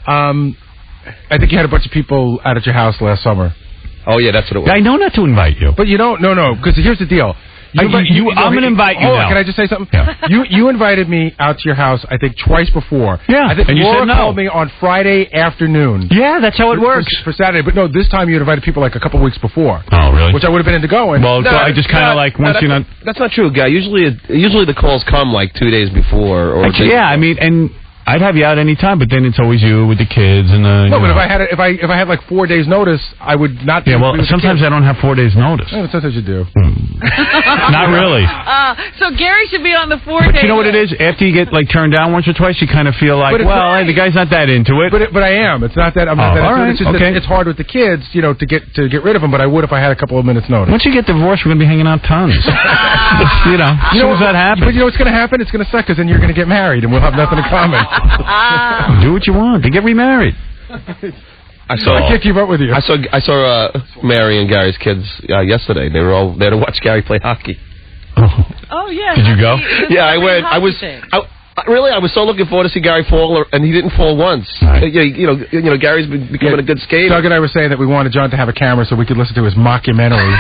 I think you had a bunch of people out at your house last summer. Oh, yeah, that's what it was. I know not to invite you. But you don't. No, because here's the deal. I'm going to invite you now. Can I just say something? Yeah. You invited me out to your house, I think, twice before. Yeah, I think and Laura you said no. called me on Friday afternoon. Yeah, that's how it works. For Saturday. But no, this time you invited people like a couple weeks before. Oh, really? Which I would have been into going. Well, so I just kind of like, once you're not... That's not true, guy. Usually the calls come like 2 days before. Or I mean, and... I'd have you out any time, but then it's always you with the kids and the. No, but if I had like 4 days notice, I would not. Yeah, well, sometimes I don't have 4 days notice. Yeah, sometimes you do. Not really. So Gary should be on the 4 days. But you know what it is? After you get like turned down once or twice, you kind of feel like, well, hey, the guy's not that into it. But I am. It's not that I'm not that into it. It's just that it's hard with the kids, you know, to get rid of them. But I would if I had a couple of minutes notice. Once you get divorced, we're gonna be hanging out tons. you know, as soon as that happens. But you know what's gonna happen? It's gonna suck because then you're gonna get married and we'll have nothing in common. Do what you want. They get remarried. I can't keep up with you. I saw Mary and Gary's kids yesterday. They were all there to watch Gary play hockey. Oh yeah. Did you go? Yeah, I went. I was so looking forward to see Gary fall, and he didn't fall once. Right. You know, Gary's becoming a good skater. Doug and I were saying that we wanted John to have a camera so we could listen to his mockumentary.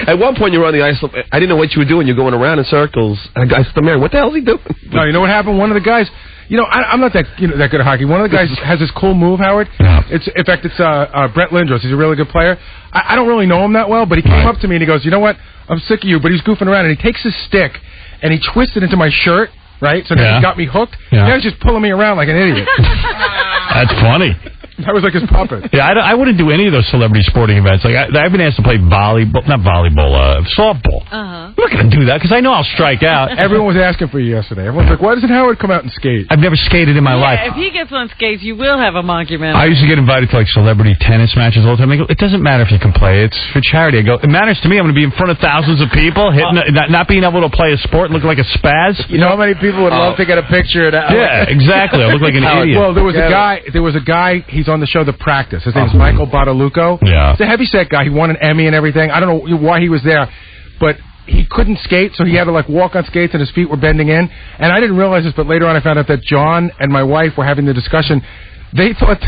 At one point, you were on the ice. I didn't know what you were doing. You're going around in circles. And I said to Mary, what the hell is he doing? No, you know what happened? One of the guys, you know, I'm not that that good at hockey. One of the guys has this cool move, Howard. Yeah. In fact, it's Brett Lindros. He's a really good player. I don't really know him that well, but he came up to me and he goes, you know what? I'm sick of you. But he's goofing around, and he takes his stick and he twists it into my shirt, right? So now he's got me hooked. Yeah. Now he's just pulling me around like an idiot. That's funny. That was like his puppet. Yeah, I wouldn't do any of those celebrity sporting events. Like I've been asked to play softball. I'm not going to do that because I know I'll strike out. Everyone was asking for you yesterday. Everyone's like, why doesn't Howard come out and skate? I've never skated in my life. If he gets on skates, you will have a mockumentary. I used to get invited to like celebrity tennis matches all the time. I go, it doesn't matter if you can play. It's for charity. I go, it matters to me. I'm going to be in front of thousands of people, not being able to play a sport, look like a spaz. You know how many people would love to get a picture of that? Yeah, exactly. I look like an idiot. Well, there was a guy. He's on the show The Practice. His name's Michael Badalucco. Yeah. He's a heavyset guy. He won an Emmy and everything. I don't know why he was there, but he couldn't skate, so he had to like walk on skates and his feet were bending in. And I didn't realize this, but later on I found out that John and my wife were having the discussion. They thought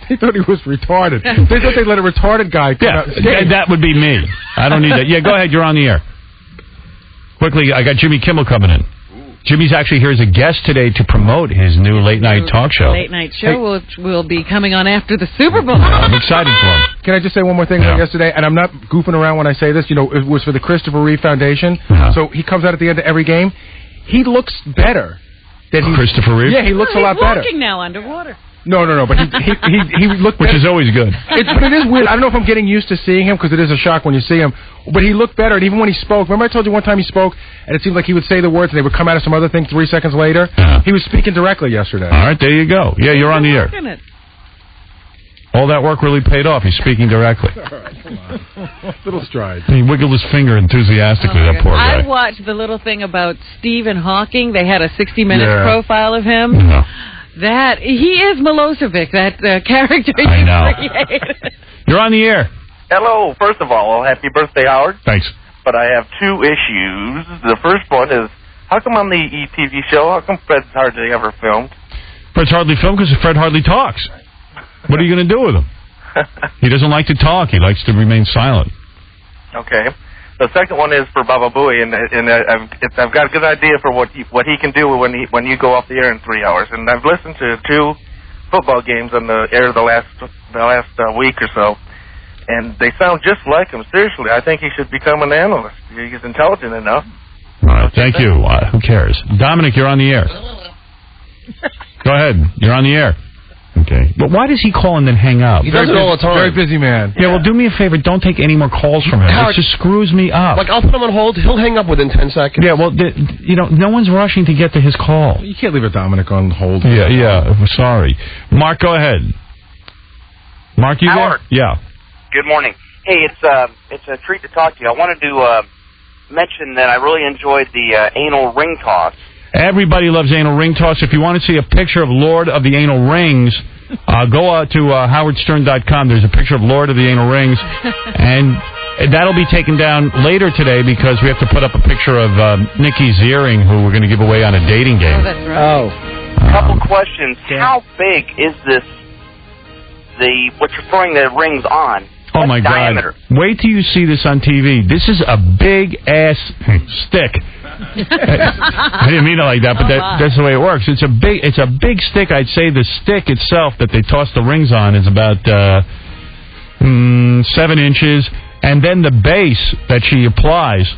he was retarded. They thought they'd let a retarded guy come out and skate. That would be me. I don't need that. Yeah, go ahead. You're on the air. Quickly, I got Jimmy Kimmel coming in. Jimmy's actually here as a guest today to promote his new late-night talk show. Late-night show, which will be coming on after the Super Bowl. I'm excited for him. Can I just say one more thing about yesterday? And I'm not goofing around when I say this. You know, it was for the Christopher Reeve Foundation. So he comes out at the end of every game. He looks better than Christopher Reeve? Yeah, he looks a lot better. He's walking now underwater. No, but he looked... Which is always good. But it is weird. I don't know if I'm getting used to seeing him, because it is a shock when you see him. But he looked better, and even when he spoke... Remember I told you one time he spoke, and it seemed like he would say the words, and they would come out of some other thing 3 seconds later? Yeah. He was speaking directly yesterday. All right, there you go. Yeah, you're on the air. All that work really paid off. He's speaking directly. All right, come on. Little stride. He wiggled his finger enthusiastically, that poor guy. I watched the little thing about Stephen Hawking. They had a 60 Minutes profile of him. Yeah. That he is Milosevic, that character you created. You're on the air. Hello. First of all, happy birthday, Howard. Thanks. But I have 2 issues. The first one is, how come on the ETV show, how come Fred's hardly ever filmed? Fred's hardly filmed because Fred hardly talks. What are you going to do with him? He doesn't like to talk. He likes to remain silent. Okay. The second one is for Baba Booey, and I've got a good idea for what he can do when you go off the air in 3 hours. And I've listened to 2 football games on the air the last week or so, and they sound just like him. Seriously, I think he should become an analyst. He's intelligent enough. All right, thank you. Who cares? Dominic, you're on the air. Go ahead. You're on the air. Okay. But why does he call and then hang up? He does it all the time. Very busy man. Yeah, well, do me a favor. Don't take any more calls from him. Howard, it just screws me up. Like, I'll put him on hold. He'll hang up within 10 seconds. Yeah, well, no one's rushing to get to his call. You can't leave a Dominic on hold. Yeah. Sorry. Mark, go ahead. Mark, you Howard. there? Yeah. Good morning. Hey, it's a treat to talk to you. I wanted to mention that I really enjoyed the anal ring toss. Everybody loves anal ring toss. If you want to see a picture of Lord of the Anal Rings, go to howardstern.com. There's a picture of Lord of the Anal Rings, and that'll be taken down later today because we have to put up a picture of Nikki Ziering, who we're going to give away on a dating game. Oh, that's right. Couple questions. How big is this? What you're throwing the rings on? Oh, my diameter. God. Wait till you see this on TV. This is a big-ass stick. I didn't mean it like that, but that's the way it works. It's a big stick. I'd say the stick itself that they toss the rings on is about 7 inches, and then the base that she applies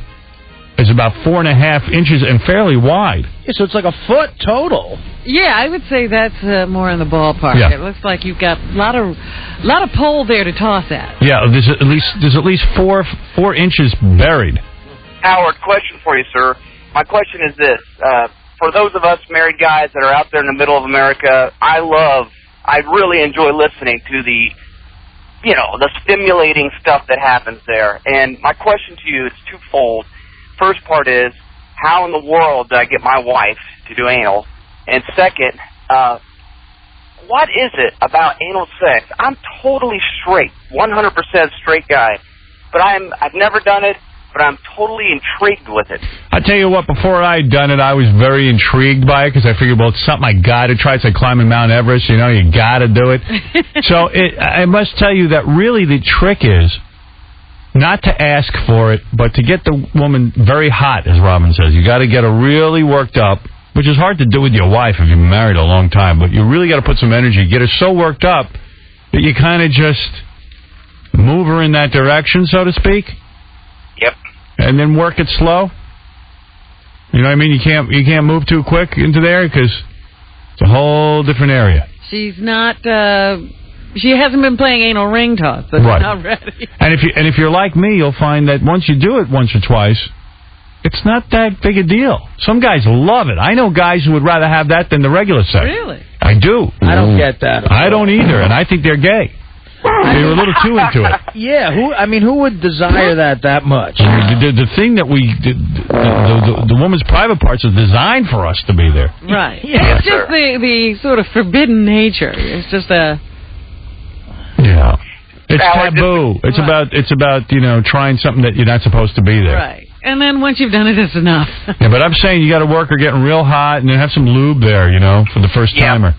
is about 4.5 inches and fairly wide. Yeah, so it's like a foot total. Yeah, I would say that's more in the ballpark. Yeah. It looks like you've got a lot of pole there to toss at. Yeah, there's at least 4 inches buried. Howard, question for you, sir. My question is this. For those of us married guys that are out there in the middle of America, I really enjoy listening to the stimulating stuff that happens there. And my question to you is twofold. First part is, how in the world do I get my wife to do anal? And second, what is it about anal sex? I'm totally straight, 100% straight guy, but I've never done it, but I'm totally intrigued with it. I tell you what, before I'd done it, I was very intrigued by it because I figured, well, it's something I got to try. It's like climbing Mount Everest, you got to do it. So I must tell you that really the trick is not to ask for it, but to get the woman very hot, as Robin says. You got to get her really worked up, which is hard to do with your wife if you've been married a long time, but you really got to put some energy. Get her so worked up that you kind of just move her in that direction, so to speak. Yep. And then work it slow. You know what I mean? You can't move too quick into there because it's a whole different area. She's not. She hasn't been playing anal ring toss, so right. She's not ready. And if you're like me, you'll find that once you do it once or twice, it's not that big a deal. Some guys love it. I know guys who would rather have that than the regular sex. Really? I do. I don't get that. I don't either, and I think they're gay. They're a little too into it. Yeah, who would desire that much? I mean, the thing that the woman's private parts are designed for us to be there. Right. Yeah, it's just the sort of forbidden nature. It's just a... Yeah. It's taboo. It's about trying something that you're not supposed to be there. Right. And then once you've done it, it's enough. Yeah, but I'm saying you got to work her getting real hot and then have some lube there, for the first timer.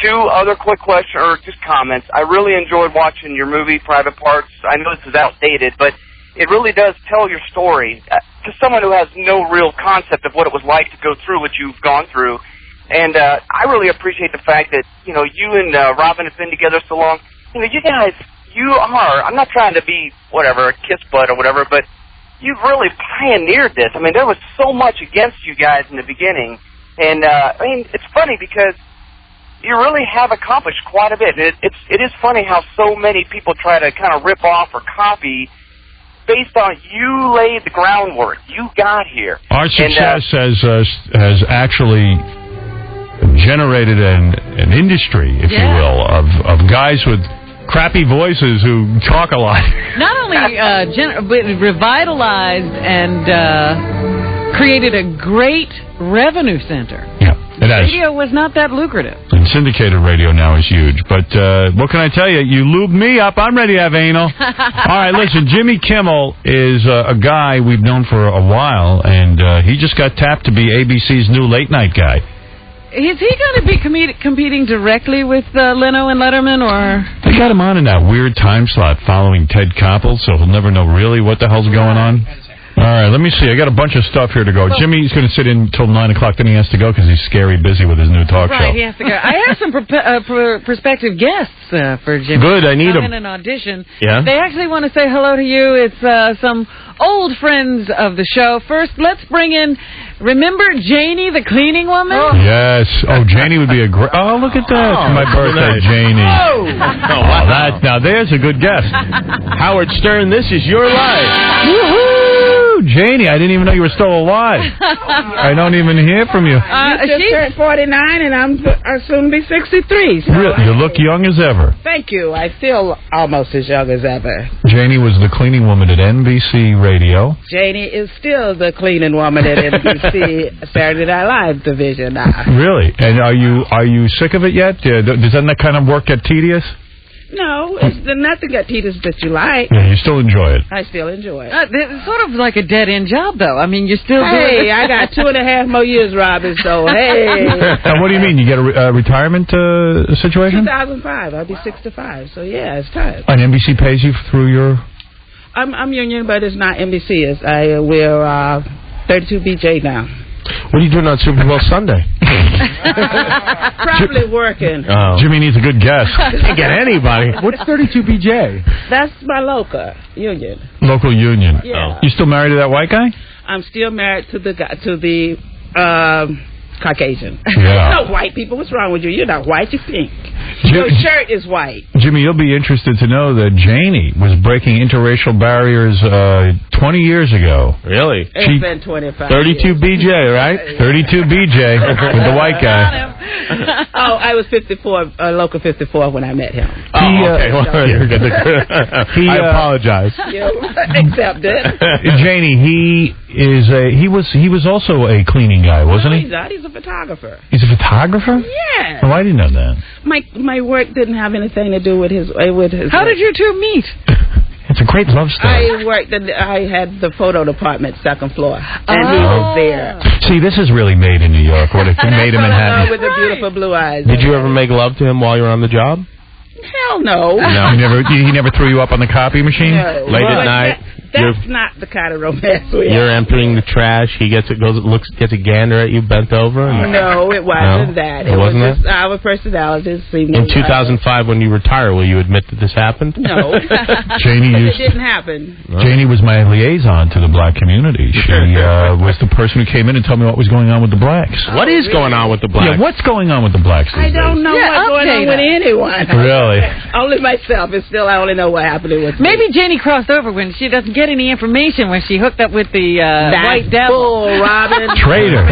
2 other quick questions, or just comments. I really enjoyed watching your movie, Private Parts. I know this is outdated, but it really does tell your story to someone who has no real concept of what it was like to go through what you've gone through. And I really appreciate the fact that, you and Robin have been together so long. You guys, I'm not trying to be, a kiss butt or whatever, but you've really pioneered this. I mean, there was so much against you guys in the beginning. And, it's funny because you really have accomplished quite a bit. And it is funny how so many people try to kind of rip off or copy based on you laid the groundwork. You got here. Our success has actually generated an industry, if you will, of guys with crappy voices who talk a lot. Not only but revitalized and created a great revenue center. Yeah, it has. Radio was not that lucrative. And syndicated radio now is huge. But what can I tell you? You lube me up. I'm ready to have anal. All right, listen, Jimmy Kimmel is a guy we've known for a while, and he just got tapped to be ABC's new late night guy. Is he going to be competing directly with Leno and Letterman, or...? They got him on in that weird time slot following Ted Koppel, so he'll never know really what the hell's going on. All right, let me see. I got a bunch of stuff here to go. Jimmy's going to sit in until 9 o'clock, then he has to go because he's scary busy with his new talk show. Right, he has to go. I have some prospective guests for Jimmy. Good, I need them. In an audition. Yeah? They actually want to say hello to you. It's some old friends of the show. First, let's bring in... Remember Janie, the cleaning woman? Oh. Yes. Oh, Janie would be a great... Oh, look at that. It's my birthday, Janie. Oh, wow. Now, there's a good guest. Howard Stern, this is your life. Woohoo! Janie, I didn't even know you were still alive. I don't even hear from you. You just turned 49, and I'll soon be 63. So really? You look young as ever. Thank you. I feel almost as young as ever. Janie was the cleaning woman at NBC Radio. Janie is still the cleaning woman at NBC Saturday Night Live division now. Really? And are you sick of it yet? Does that kind of work get tedious? No, there's nothing at Tita's that you like. Yeah, you still enjoy it. I still enjoy it. It's sort of like a dead-end job, though. I mean, you're still doing it. Hey, I got 2.5 more years, Robin, so hey. Now, what do you mean? You get a retirement situation? 2005. I'll be 65, so yeah, it's time. And NBC pays you through your... I'm union, but it's not NBC. We're 32BJ now. What are you doing on Super Bowl Sunday? Probably working. Oh. Jimmy needs a good guess. Can't get anybody. What's 32BJ? That's my local union. Local union. Yeah. You still married to that white guy? I'm still married to the Caucasian. Yeah. No white people. What's wrong with you? You're not white. You're pink. Your shirt is white. Jimmy, you'll be interested to know that Janie was breaking interracial barriers 20 years ago. Really? It's been 25 32BJ, right? 32BJ with the white guy. Oh, I was 54, local 54 when I met him. Okay. Well, you're good. I apologize. You accept it. Janie, he was also a cleaning guy, wasn't he? He's not. He's a photographer. He's a photographer? Yeah. Oh, I didn't know that. My work didn't have anything to do with his. How did you two meet? It's a great love story. I had the photo department, second floor, and he was there. See, this is really made in New York. What if you made him in Manhattan? With the beautiful blue eyes. Did you ever make love to him while you were on the job? Hell no. No. He never threw you up on the copy machine? No. Late at night? That's not the kind of romance we have. You're emptying the trash. He gets a gander at you, bent over. No, it wasn't that. It wasn't was just our personalities seemed. In 2005, when you retire, will you admit that this happened? No. Janie it didn't happen. Janie was my liaison to the black community. She was the person who came in and told me what was going on with the blacks. What is going on with the blacks? Yeah, what's going on with the blacks these I don't know what's going on with anyone. Really? Only myself. It's still, I only know what happened with me. Maybe Janie crossed over when she doesn't get any information when she hooked up with the white devil. Bull, Robin. Traitor.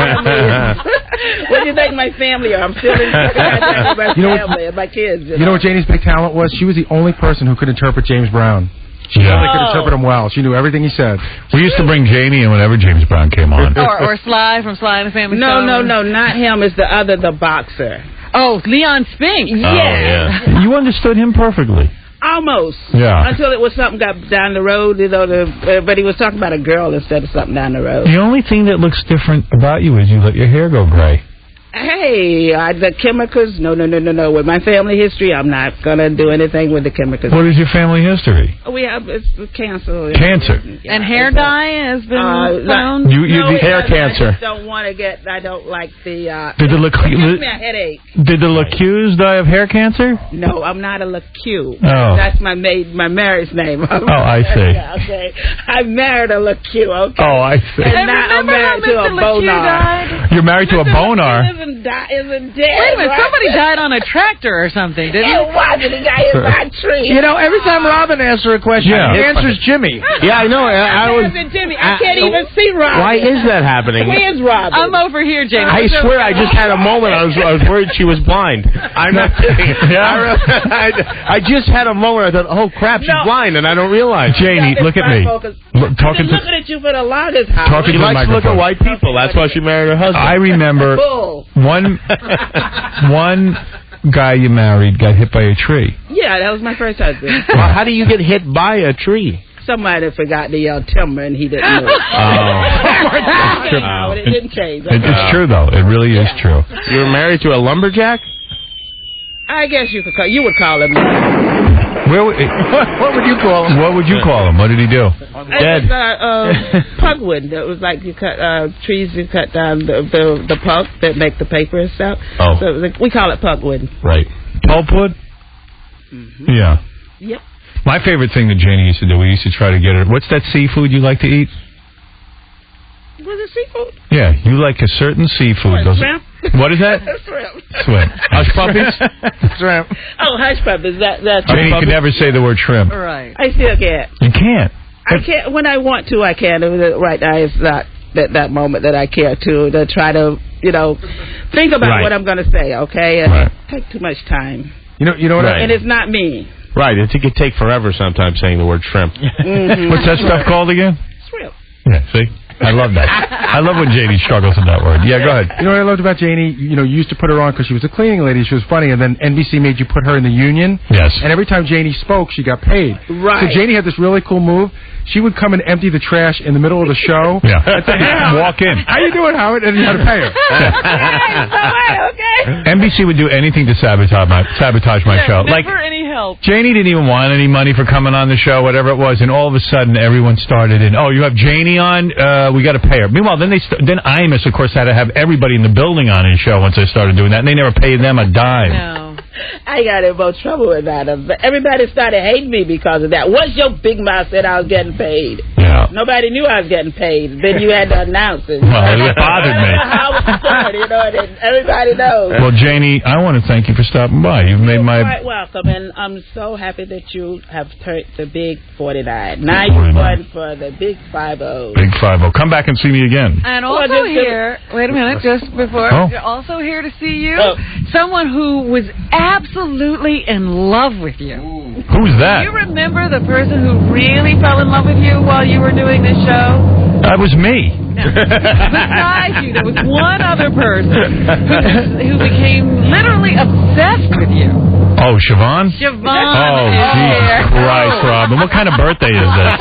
What do you think my family are? I'm still in contact with my family and my kids. You know what Janie's big talent was? She was the only person who could interpret James Brown. She really could interpret him well. She knew everything he said. We used to bring Janie in whenever James Brown came on. or Sly from Sly and the Family No, Stone. no, not him. It's the other, the boxer. Oh, Leon Spinks. Yeah. You understood him perfectly. Almost. Yeah. Until it was something got down the road, you know. But he was talking about a girl instead of something down the road. The only thing that looks different about you is you let your hair go gray. Hey, the chemicals. No. With my family history, I'm not gonna do anything with the chemicals. What is your family history? We have cancer. Cancer. And hair dye has been found? Hair cancer. I don't want to get. I don't like the. Did the it gives me a headache. Did the LaCues die of hair cancer? No, I'm not a LaCue. Oh. That's my marriage name. I see. Okay. I married a LaCue. Okay. Oh, I see. And now I'm married to a bonar. You're married to a bonar. Isn't dead. Wait a minute, somebody died on a tractor or something, didn't it? Wasn't the guy in my tree. You know, every time Robin asks her a question, the answer's Jimmy. Yeah, I know. I was. Jimmy. I can't even see Robin. Why is that happening? Where's Robin? I'm over here, James. I swear, I just had a moment. I was worried she was blind. I'm not kidding. I just had a moment. I thought, oh crap, she's blind, and I don't realize. Janie, look at me. Talking looking at you for the longest time. She likes to look at white people. That's why she married her husband. I remember one guy you married got hit by a tree. Yeah, that was my first husband. Well, how do you get hit by a tree? Somebody forgot the timber and he didn't know. It didn't change. It's true though. It really is true. You were married to a lumberjack? I guess you would call him. What would you call him? What would you call him? What did he do? Dead. Pugwood. It was like you cut trees. You cut down the pulp that make the paper and stuff. Oh. So we call it pugwood. Right. Pulpwood. Mm-hmm. Yeah. Yep. My favorite thing that Janie used to do, we used to try to get her. What's that seafood you like to eat? Was it seafood? Yeah, you like a certain seafood. Shrimp? What is that? Shrimp. Shrimp. Hush puppies? Shrimp. Oh, hush puppies. That's Janie can never say the word shrimp. Right. I still can't. You can't. I can't. When I want to, I can. Right now, it's not that moment that I care to try to, think about what I'm going to say, okay? And it takes too much time. You know what? And it's not me. Right. It could take forever sometimes saying the word shrimp. Mm-hmm. What's that stuff called again? Shrimp. Yeah, see? I love that. I love when Janie struggles with that word. Yeah, go ahead. You know what I loved about Janie? You used to put her on because she was a cleaning lady. She was funny, and then NBC made you put her in the union. Yes. And every time Janie spoke, she got paid. Right. So Janie had this really cool move. She would come and empty the trash in the middle of the show. Yeah. And say, walk in. How you doing, Howard? And you had to pay her. Okay. NBC would do anything to sabotage my show. Never Like any help. Janie didn't even want any money for coming on the show, whatever it was, and all of a sudden everyone started in. Oh, you have Janie on? We got to pay her. Meanwhile, then then Imus, of course, had to have everybody in the building on his show once they started doing that, and they never paid them a dime. No. I got in more trouble with that. Everybody started hating me because of that. Once your big mouth said I was getting paid, nobody knew I was getting paid. Then you had to announce it. Well, it bothered me. How it started, and everybody knows. Well, Janie, I want to thank you for stopping by. You've made my... Quite welcome, and I'm so happy that you have turned the big 49. Now you're going for the big 50. Big 50. Come back and see me again. And also here, wait a minute, just before, also here to see you, someone who was absolutely in love with you. Who's that? Do you remember the person who really fell in love with you while you were doing this show? That was me. No. Besides you, there was one other person who became literally obsessed with you. Oh, Siobhan? Siobhan. Oh, Jesus Christ, Robin. What kind of birthday is this?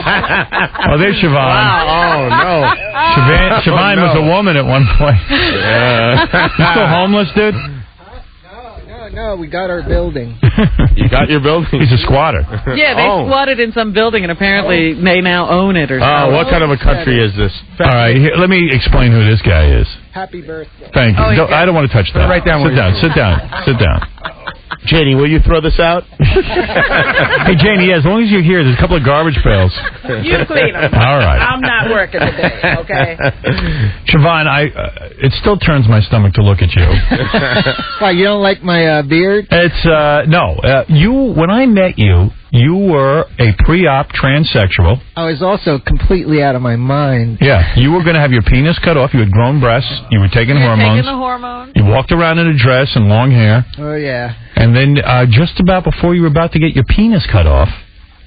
Oh, there's Siobhan. Wow, oh, no. Siobhan was a woman at one point. You still homeless, dude? No, we got our building. You got your building? He's a squatter. Yeah, they squatted in some building, and apparently they now own it or something. What kind of a country is this? All right, here, let me explain who this guy is. Happy birthday. Thank you. I don't want to touch that. Right down. Sit down. Janie, will you throw this out? Hey, Janie, as long as you're here, there's a couple of garbage pails. You clean them. All right. I'm not working today, okay? Siobhan, it still turns my stomach to look at you. Why, you don't like my beard? It's, no. When I met you, you were a pre-op transsexual. I was also completely out of my mind. Yeah, you were going to have your penis cut off. You had grown breasts. You were taking hormones. Taking the hormones. You walked around in a dress and long hair. Oh, yeah. And then just about before you were about to get your penis cut off,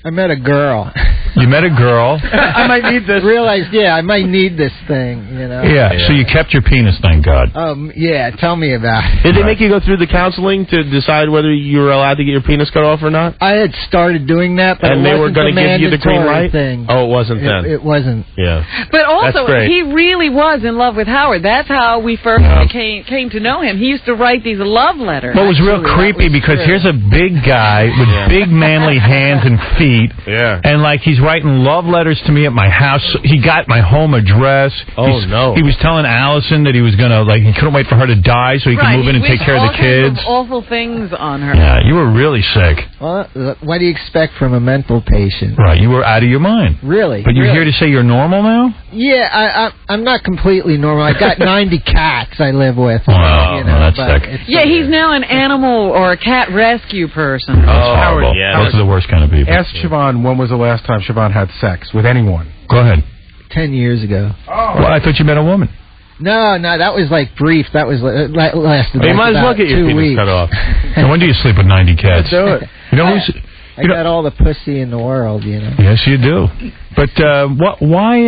I met a girl. You met a girl. I might need this. Realized, I might need this thing, Yeah, so you kept your penis, thank God. Yeah, tell me about it. Did they make you go through the counseling to decide whether you were allowed to get your penis cut off or not? I had started doing that, but and they were going to give you the green light? Thing. Oh, it wasn't then. It wasn't. Yeah. But also, he really was in love with Howard. That's how we first came to know him. He used to write these love letters. Well, it was real creepy because here's a big guy with big manly hands and feet. Yeah. And like he's writing love letters to me at my house. He got my home address. No. He was telling Allison that he was going to, he couldn't wait for her to die so he could move in and take care of the kids. Awful things on her. Yeah, you were really sick. Well, what do you expect from a mental patient? Right, you were out of your mind. Really? But you're here to say you're normal now? Yeah, I'm not completely normal. I got 90 cats I live with. Wow, that's sick. Yeah, he's now an animal or a cat rescue person. Oh, horrible. Those are the worst kind of people. Ask Siobhan when was the last time Siobhan had sex with anyone. Go ahead. 10 years ago. Oh. Well, I thought you met a woman. No, that was brief. That was lasted. You might as well get your 2 penis weeks. cut off. And when do you sleep with 90 cats? Do it. You know who's... I got all the pussy in the world, Yes, you do. But why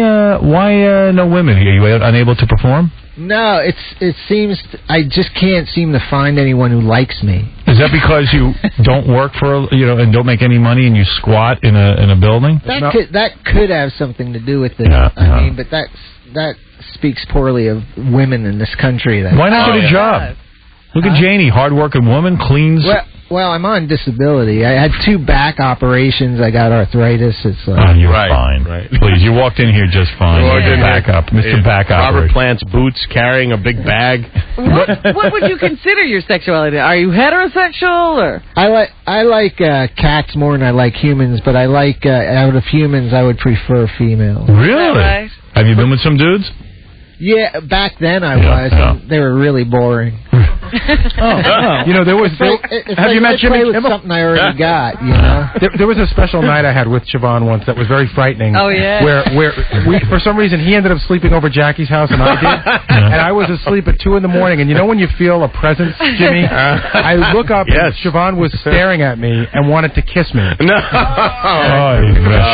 no women? Are you unable to perform? No, it seems I just can't seem to find anyone who likes me. Is that because you don't work for and don't make any money and you squat in a building? That could have something to do with it. Yeah, I mean, but that speaks poorly of women in this country. Why not get a job? Look at Janie, hard-working woman, cleans. Well, I'm on disability. I had 2 back operations. I got arthritis. It's you're fine. Right. Please, you walked in here just fine. Back up, Mr. Back Up. Robert Plant's boots, carrying a big bag. What would you consider your sexuality? Are you heterosexual or? I like cats more than I like humans, but I like out of humans, I would prefer females. Really? Right? Have you been with some dudes? Yeah, back then I was. And they were really boring. You know, there was. Have you met Jimmy Kimmel? Something I already got. You know. There was a special night I had with Siobhan once that was very frightening. Oh yeah. Where we, for some reason, he ended up sleeping over Jackie's house and I did, and I was asleep at 2 a.m. And you know when you feel a presence, Jimmy? I look up and Siobhan was staring at me and wanted to kiss me. No.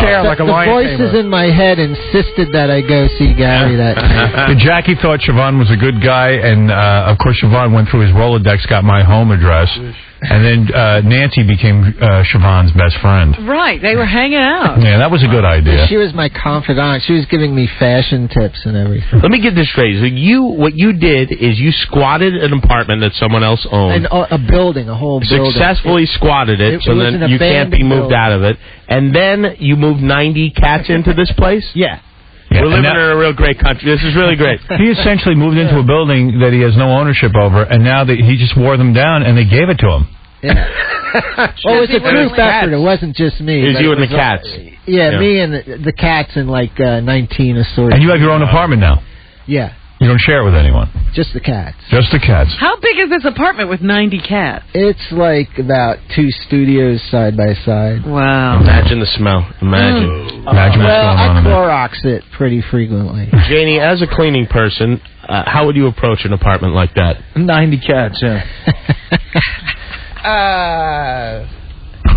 Chair like a lion voices tamer. in my head insisted that I go see Gary that night. Jackie thought Siobhan was a good guy, and of course Siobhan went through his Rolodex, got my home address, and then Nancy became Siobhan's best friend. Right, they were hanging out. Yeah, that was a good idea. She was my confidant. She was giving me fashion tips and everything. Let me get this straight. So what you did is you squatted an apartment that someone else owned. And a building, a whole building. Successfully squatted it, so then you can't be moved out of it. And then you moved 90 cats into this place? Yeah. We're living in a real great country. This is really great. He essentially moved into a building that he has no ownership over, and now he just wore them down, and they gave it to him. Yeah. Well, it was a group effort. It wasn't just me. It was you and the cats. Yeah, me and the cats and like 19 assorted. And you have your own apartment now? Yeah. You don't share it with anyone? Just the cats. Just the cats. How big is this apartment with 90 cats? It's like about 2 studios side by side. Wow. Imagine the smell. Imagine what's going on I in there. Clorox it pretty frequently. Janie, as a cleaning person, how would you approach an apartment like that? 90 cats, yeah.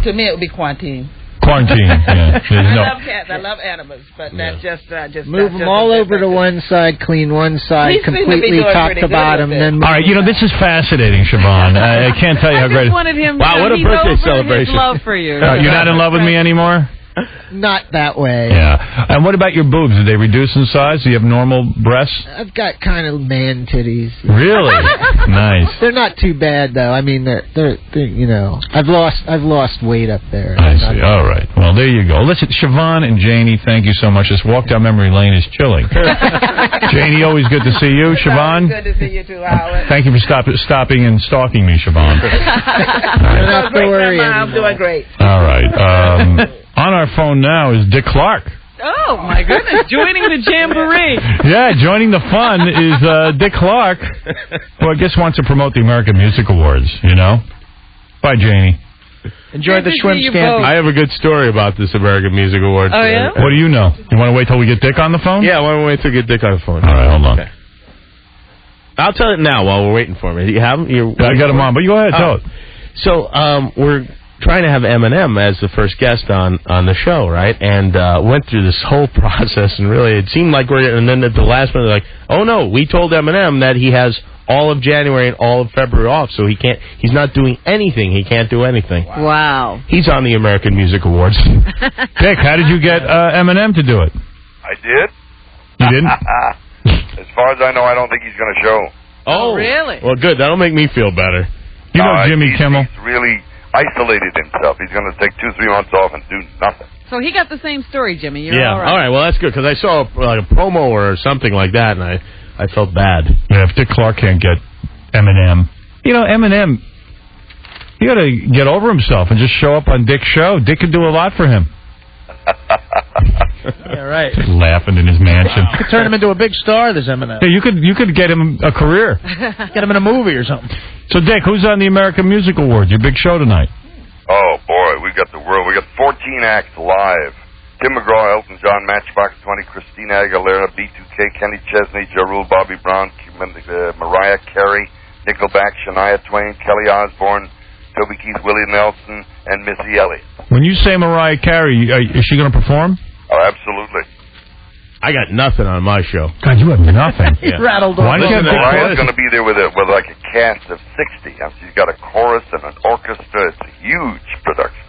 To me, it would be quarantine. Quarantine, yeah. I love cats. I love animals, but that's just move them all over to one side, clean one side, He seems to be completely doing top pretty to good bottom. with it. Then All right, this is fascinating, Siobhan. I can't tell you how great. I just wanted him. Wow, what a he's birthday over celebration! His love for you. You're not in love with me anymore? not that way. Yeah. And what about your boobs? Did they reduce in size? Do you have normal breasts? I've got kind of man titties. Really? Nice. They're not too bad though. I mean, they're you know, I've lost weight up there. I see. All right. Well, there you go. Listen, Siobhan and Janie, thank you so much. This walk down memory lane is chilling. Janie, always good to see you. Siobhan? Good to see you too, Howard. Thank you for stopping and stalking me, Siobhan. You don't have to worry. I'm doing great. All right. On our phone now is Dick Clark. Oh, my goodness. Joining the jamboree. Yeah, joining the fun is Dick Clark, who I guess wants to promote the American Music Awards, you know? Bye, Janie. Enjoy the shrimp scampi. I have a good story about this American Music Awards. Oh, yeah? What do you know? You want to wait till we get Dick on the phone? Yeah, why don't we wait till we get Dick on the phone? All right, hold on. Okay. I'll tell it now while we're waiting for me. You have him? I got him on, but you go ahead, tell it. So, we're trying to have Eminem as the first guest on the show, right? And went through this whole process, and really it seemed like and then at the last minute, they're like, oh no, we told Eminem that he has all of January and all of February off, so he's not doing anything. He can't do anything. Wow. He's on the American Music Awards. Dick, how did you get Eminem to do it? I did. You didn't? As far as I know, I don't think he's going to show. Oh, really? Well, good. That'll make me feel better. You know Jimmy Kimmel? He's really isolated himself. He's going to take 2-3 months off and do nothing. So he got the same story, Jimmy. You're Yeah. all right. All right. Well, that's good because I saw like a promo or something like that, and I felt bad. Yeah, if Dick Clark can't get Eminem. You know, Eminem, you got to get over himself and just show up on Dick's show. Dick could do a lot for him. Yeah, right. Just laughing in his mansion. You could turn him into a big star, this Eminem. Yeah, you could get him a career. Get him in a movie or something. So, Dick, who's on the American Music Awards? Your big show tonight. Oh, boy, we got 14 acts live. Tim McGraw, Elton John, Matchbox 20, Christina Aguilera, B2K, Kenny Chesney, Ja Rule, Bobby Brown, Mariah Carey, Nickelback, Shania Twain, Kelly Osbourne, Toby Keith, Willie Nelson, and Missy Elliott. When you say Mariah Carey, is she going to perform? Oh, absolutely. I got nothing on my show. God, you have nothing. He rattled Why off. don't you have Mariah's going to be there with like a cast of 60. She's got a chorus and an orchestra. It's a huge production.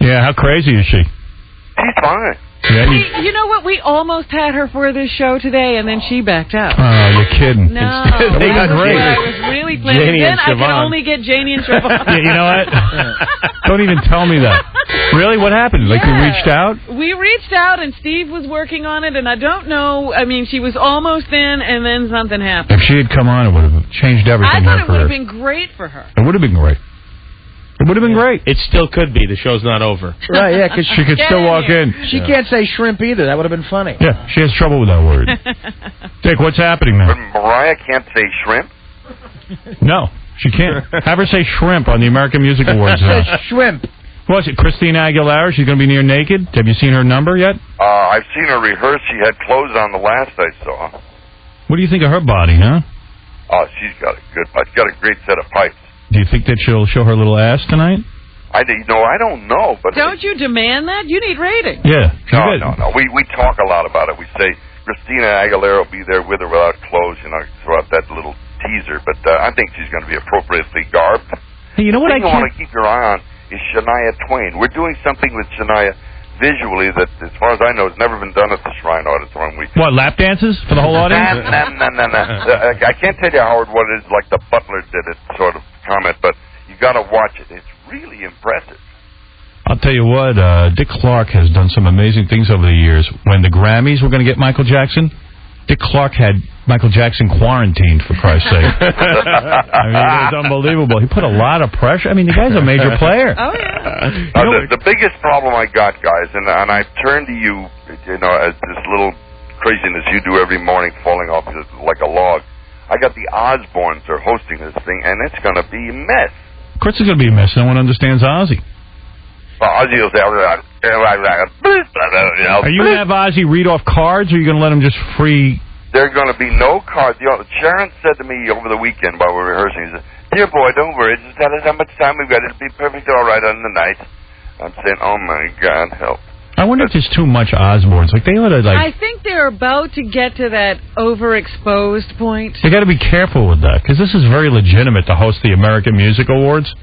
Yeah, how crazy is she? She's fine. Yeah, You know what? We almost had her for this show today, and then she backed out. Oh, you're kidding. No. They got great. I was really planning. Janie Then and I could Siobhan. only get Janie and Siobhan. Yeah, you know what? Don't even tell me that. Really? What happened? Like you reached out? We reached out, and Steve was working on it, and I don't know. I mean, she was almost in, and then something happened. If she had come on, it would have changed everything. I thought in it would her have career. been great for her. It would have been great. It would have been great. It still could be. The show's not over. Right, yeah, because She could still walk in. She can't say shrimp either. That would have been funny. Yeah, she has trouble with that word. Dick, what's happening But now? Mariah can't say shrimp. No, she can't. Have her say shrimp on the American Music Awards. Shrimp. What was it, Christina Aguilera? She's going to be near naked. Have you seen her number yet? I've seen her rehearse. She had clothes on the last I saw. What do you think of her body, huh? Oh, she's got a great set of pipes. Do you think that she'll show her little ass tonight? I don't know, but don't you demand that? You need ratings. Yeah. No. We talk a lot about it. We say Christina Aguilera will be there with or without clothes, throughout that little teaser. But I think she's going to be appropriately garbed. Hey, you know what I want to keep your eye on is Shania Twain. We're doing something with Shania visually that, as far as I know, has never been done at the Shrine Auditorium. What, lap dances for the whole audience? No. I can't tell you, Howard, what it is like the Butler did it sort of comment, but you got to watch it. It's really impressive. I'll tell you what, Dick Clark has done some amazing things over the years. When the Grammys were going to get Michael Jackson, Dick Clark had Michael Jackson quarantined, for Christ's sake. I mean, it was unbelievable. He put a lot of pressure. I mean, the guy's a major player. Oh, yeah. The biggest problem I got, guys, and I turn to you, as this little craziness you do every morning falling off like a log. I got the Osbournes are hosting this thing, and it's going to be a mess. Of course it's going to be a mess. No one understands Ozzy. Well, Ozzy will say, are you going to have Ozzy read off cards, or are you going to let him just free? There are going to be no cards. Sharon said to me over the weekend while we were rehearsing, he said, "Dear boy, don't worry. Just tell us how much time we've got. It'll be perfect all right on the night." I'm saying, oh, my God, help. I wonder if there's too much Osbournes. Like, they ought to, I think they're about to get to that overexposed point. They got to be careful with that, because this is very legitimate to host the American Music Awards.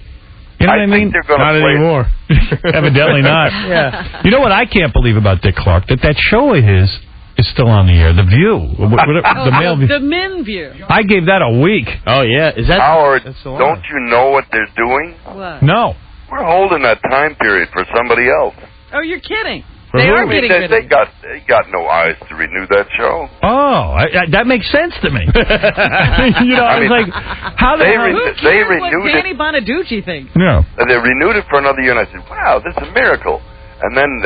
You know what I mean? Not anymore. Evidently not. Yeah. You know what I can't believe about Dick Clark? That show of his is still on the air. The View. The Male View. The Men View. I gave that a week. Oh, yeah. Is that Howard, don't you know what they're doing? What? No. We're holding that time period for somebody else. Oh, you're kidding. They are getting rid of They got no eyes to renew that show. Oh, that makes sense to me. I was like, how the hell? Who cares what Danny Bonaducci thinks? No. They renewed it for another year, and I said, wow, this is a miracle. And then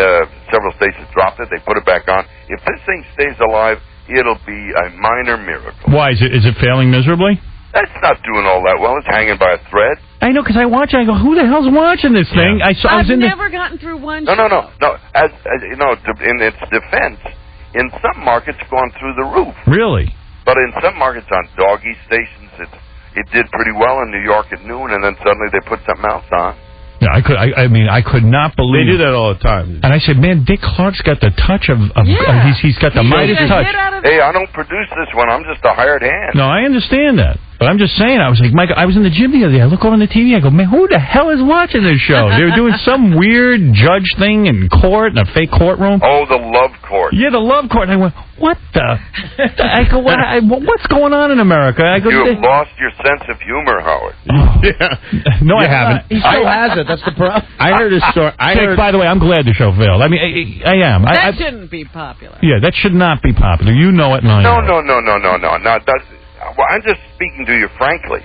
several stations dropped it. They put it back on. If this thing stays alive, it'll be a minor miracle. Why? Is it failing miserably? It's not doing all that well. It's hanging by a thread. I know, because I watch it. I go, who the hell's watching this thing? Yeah. I've never gotten through one show. No. As in its defense, in some markets, it's gone through the roof. Really? But in some markets on doggy stations, it did pretty well in New York at noon, and then suddenly they put something else on. Yeah, I could not believe. They do that all the time. And I said, man, Dick Clark's got the touch of he's got the Midas touch. Hey, I don't produce this one. I'm just a hired hand. No, I understand that. But I'm just saying, I was like, Mike, I was in the gym the other day. I look over on the TV. I go, man, who the hell is watching this show? They were doing some weird judge thing in court, in a fake courtroom. Oh, the love court. Yeah, the love court. And I went, what the? I go, what's going on in America? I go, you've lost your sense of humor, Howard. Yeah. No, I haven't. He still has it. That's the problem. I heard a story. By the way, I'm glad the show failed. I mean, I am. That shouldn't be popular. Yeah, that should not be popular. You know it, and I know it. No. Well, I'm just speaking to you frankly.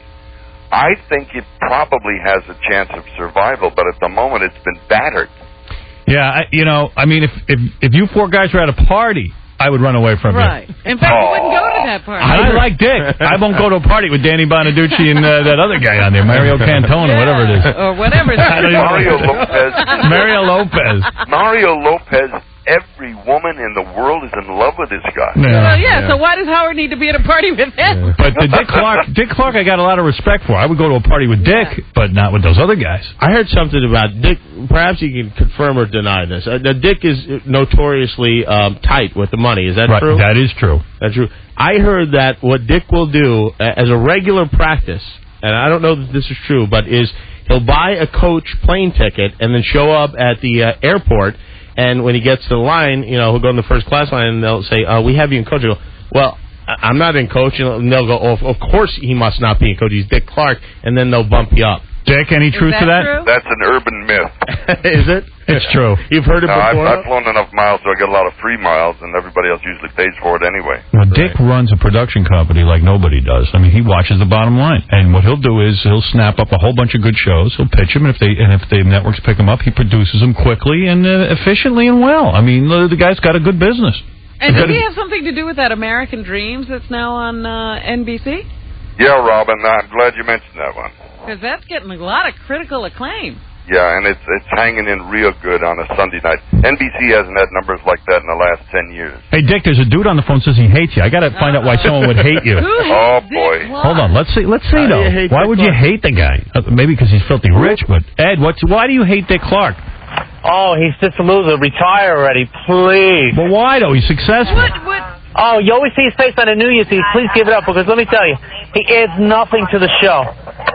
I think it probably has a chance of survival, but at the moment it's been battered. Yeah, I mean, if you four guys were at a party, I would run away from it. Right. In fact, you wouldn't go to that party. I like Dick. I won't go to a party with Danny Bonaducci and that other guy on there, Mario Cantone, or whatever it is. Or whatever it is. Mario Lopez. Mario Lopez. Every woman in the world is in love with this guy. So why does Howard need to be at a party with him? But Dick Clark, I got a lot of respect for. I would go to a party with Dick, but not with those other guys. I heard something about Dick. Perhaps you can confirm or deny this. Dick is notoriously tight with the money. Is that true? That is true. That's true. I heard that what Dick will do as a regular practice, and I don't know that this is true, but is he'll buy a coach plane ticket and then show up at the airport. And when he gets to the line, he'll go in the first class line, and they'll say, we have you in coach. He'll go, well, I'm not in coach. And they'll go, of course he must not be in coach. He's Dick Clark. And then they'll bump you up. Dick, any truth to that? True? That's an urban myth. Is it? It's true. You've heard it before? I've flown enough miles so I get a lot of free miles, and everybody else usually pays for it anyway. Well, Dick runs a production company like nobody does. I mean, he watches the bottom line. And what he'll do is he'll snap up a whole bunch of good shows. He'll pitch them, and if the networks pick them up, he produces them quickly and efficiently and well. I mean, the guy's got a good business. And does he have something to do with that American Dreams that's now on NBC? Yeah, Robin, I'm glad you mentioned that one. Because that's getting a lot of critical acclaim. Yeah, and it's hanging in real good on a Sunday night. NBC hasn't had numbers like that in the last 10 years. Hey, Dick, there's a dude on the phone says he hates you. I got to find out why someone would hate you. Oh, boy. Hold on. Let's see, though. Why would you hate the guy? Maybe because he's filthy rich, but Ed, why do you hate Dick Clark? Oh, he's just a loser. Retire already, please. But why, though? He's successful. Oh, you always see his face on the New Year's Eve. Please give it up, because let me tell you, he adds nothing to the show.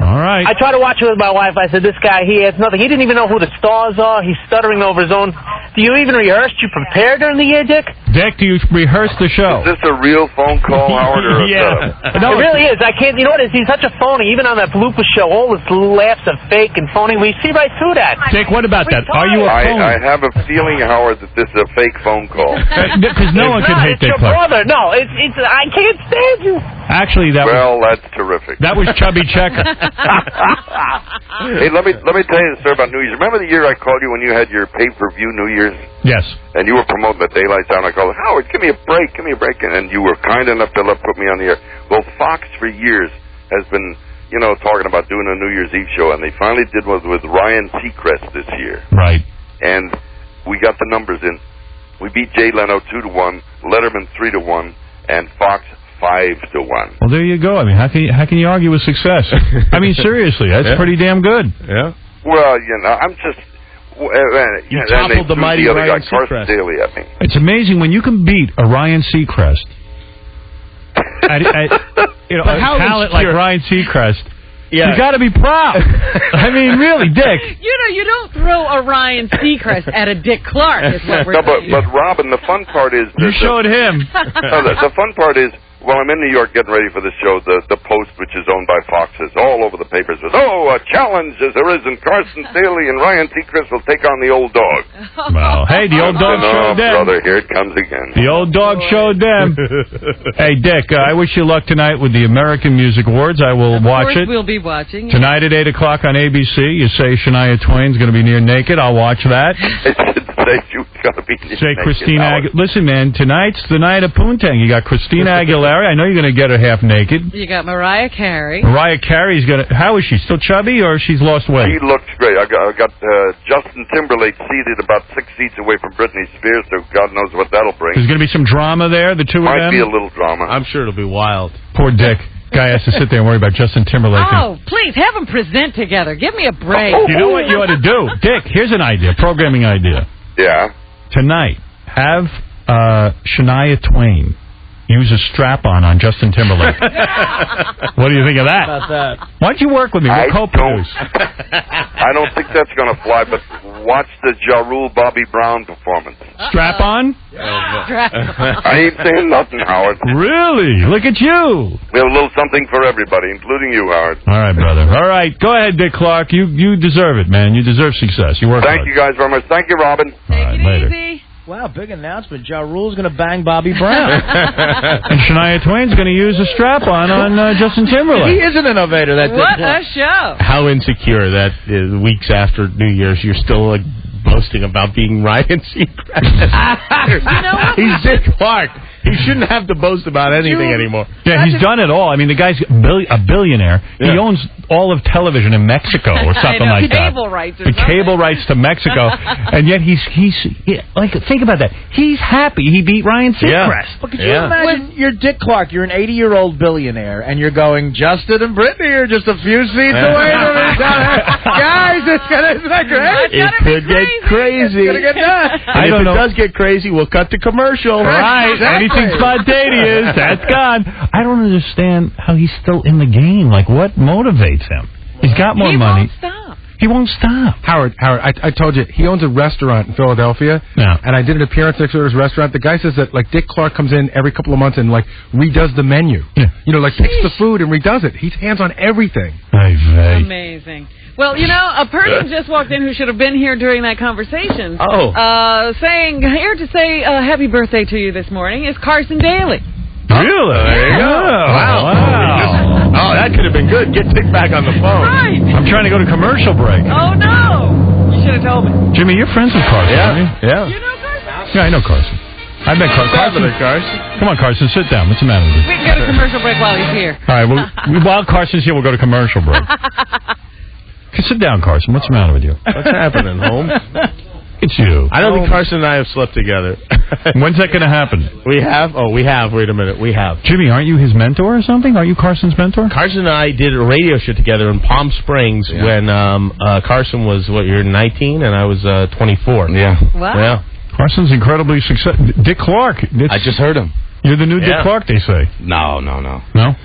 All right. I tried to watch it with my wife. I said, this guy, he adds nothing. He didn't even know who the stars are. He's stuttering over his own. Do you even rehearse? Do you prepare during the year, Dick? Dick, do you rehearse the show? Is this a real phone call, Howard? Or Yeah. No, it really is. I can't. You know what it is? He's such a phony. Even on that blooper show, all his laughs are fake and phony. We see right through that. Dick, what about that? Are you a phony? I have a feeling, Howard, that this is a fake phone call. Because no one can hate Dick Clark. It's your brother. No, it's. I can't stand you. Actually, that's terrific. That was Chubby Checker. Hey, let me tell you the story about New Year's. Remember the year I called you when you had your pay-per-view New Year's? Yes. And you were promoting the Daylight Sound. I called, Howard, give me a break. And you were kind enough to put me on the air. Well, Fox for years has been, talking about doing a New Year's Eve show, and they finally did one with Ryan Seacrest this year. Right. And we got the numbers in. We beat Jay Leno 2-1, Letterman 3-1, and Fox 5-1. Well, there you go. I mean, how can you argue with success? I mean, seriously, that's pretty damn good. Yeah. Well, I'm just. You toppled the mighty Ryan Seacrest. Daily at me. It's amazing when you can beat a Ryan Seacrest. a talent like Ryan Seacrest. Yeah. You got to be proud. I mean, really, Dick. You don't throw a Ryan Seacrest at a Dick Clark. Is what we're saying. But Robin, the fun part is you showed him. The fun part is. Well, I'm in New York getting ready for the show. The Post, which is owned by Fox, is all over the papers. Says, a challenge has arisen. Carson Daly and Ryan Seacrest will take on the old dog. Well, hey, the old dog showed them. Brother, here it comes again. The old dog showed them. Hey, Dick, I wish you luck tonight with the American Music Awards. I will watch it. We'll be watching. Tonight at 8 o'clock on ABC. You say Shania Twain's going to be near naked. I'll watch that. Say Christina Aguilera. Listen, man, tonight's the night of Poontang. You got Christina Aguilera. I know you're going to get her half naked. You got Mariah Carey. Mariah Carey's going to... How is she? Still chubby, or she's lost weight? She looks great. I got Justin Timberlake seated about 6 seats away from Britney Spears, so God knows what that'll bring. There's going to be some drama there, the two of them? Might be a little drama. I'm sure it'll be wild. Poor Dick. Guy has to sit there and worry about Justin Timberlake. Oh, please, have them present together. Give me a break. You know what you ought to do? Dick, here's an idea, programming idea. Yeah? Tonight, have Shania Twain use a strap-on Justin Timberlake. What do you think of that? About that? Why don't you work with me? We'll co-produce. I don't think that's going to fly, but watch the Ja Rule Bobby Brown performance. Strap-on? I ain't saying nothing, Howard. Really? Look at you. We have a little something for everybody, including you, Howard. All right, brother. All right. Go ahead, Dick Clark. You deserve it, man. You deserve success. You work hard. Thank you guys very much. Thank you, Robin. All right, later. Easy. Wow, big announcement. Ja Rule's going to bang Bobby Brown. And Shania Twain's going to use a strap-on Justin Timberlake. He is an innovator. What a show. How insecure that is weeks after New Year's, you're still like boasting about being Ryan Seacrest. You know what? He's Dick Clark. He shouldn't have to boast about anything anymore. Yeah, he's done it all. I mean, the guy's a billionaire. Yeah. He owns all of television in Mexico or something like that. Cable rights. The cable rights to Mexico, and yet he's like, think about that. He's happy he beat Ryan Seacrest. But could you imagine you're Dick Clark, you're an 80-year-old billionaire, and you're going, Justin and Britney are just a few seats away from each other. Guys, isn't that great? It could get crazy. It's going to get done. And if it does get crazy, we'll cut to commercial. Right. Exactly. Anything spontaneous, that's gone. I don't understand how he's still in the game. Like, what motivates him? He's got more money. He won't stop. Howard, I told you, he owns a restaurant in Philadelphia, and I did an appearance next to his restaurant. The guy says that, like, Dick Clark comes in every couple of months and, like, redoes the menu. Yeah. You know, like, picks the food and redoes it. He's hands on everything. Amazing. Well, you know, a person just walked in who should have been here during that conversation. Here to say happy birthday to you this morning is Carson Daly. Really? There you go. Wow. Oh, that could have been good. Get Dick back on the phone. Right. I'm trying to go to commercial break. Oh, no. You should have told me. Jimmy, you're friends with Carson, aren't you? Yeah. You know Carson? Yeah, I know Carson. I met Carson. Come on, Carson, sit down. What's the matter with you? We can go to commercial break while he's here. All right, well, while Carson's here, we'll go to commercial break. Sit down, Carson. What's the matter with you? What's happening, Holmes? It's you. I don't think Carson and I have slept together. When's that going to happen? We have? Oh, we have. Wait a minute. We have. Jimmy, aren't you his mentor or something? Are you Carson's mentor? Carson and I did a radio show together in Palm Springs when Carson was, you're 19 and I was 24. Yeah. Wow. Yeah. Carson's incredibly successful. Dick Clark. I just heard him. You're the new Dick Clark, they say. No. No?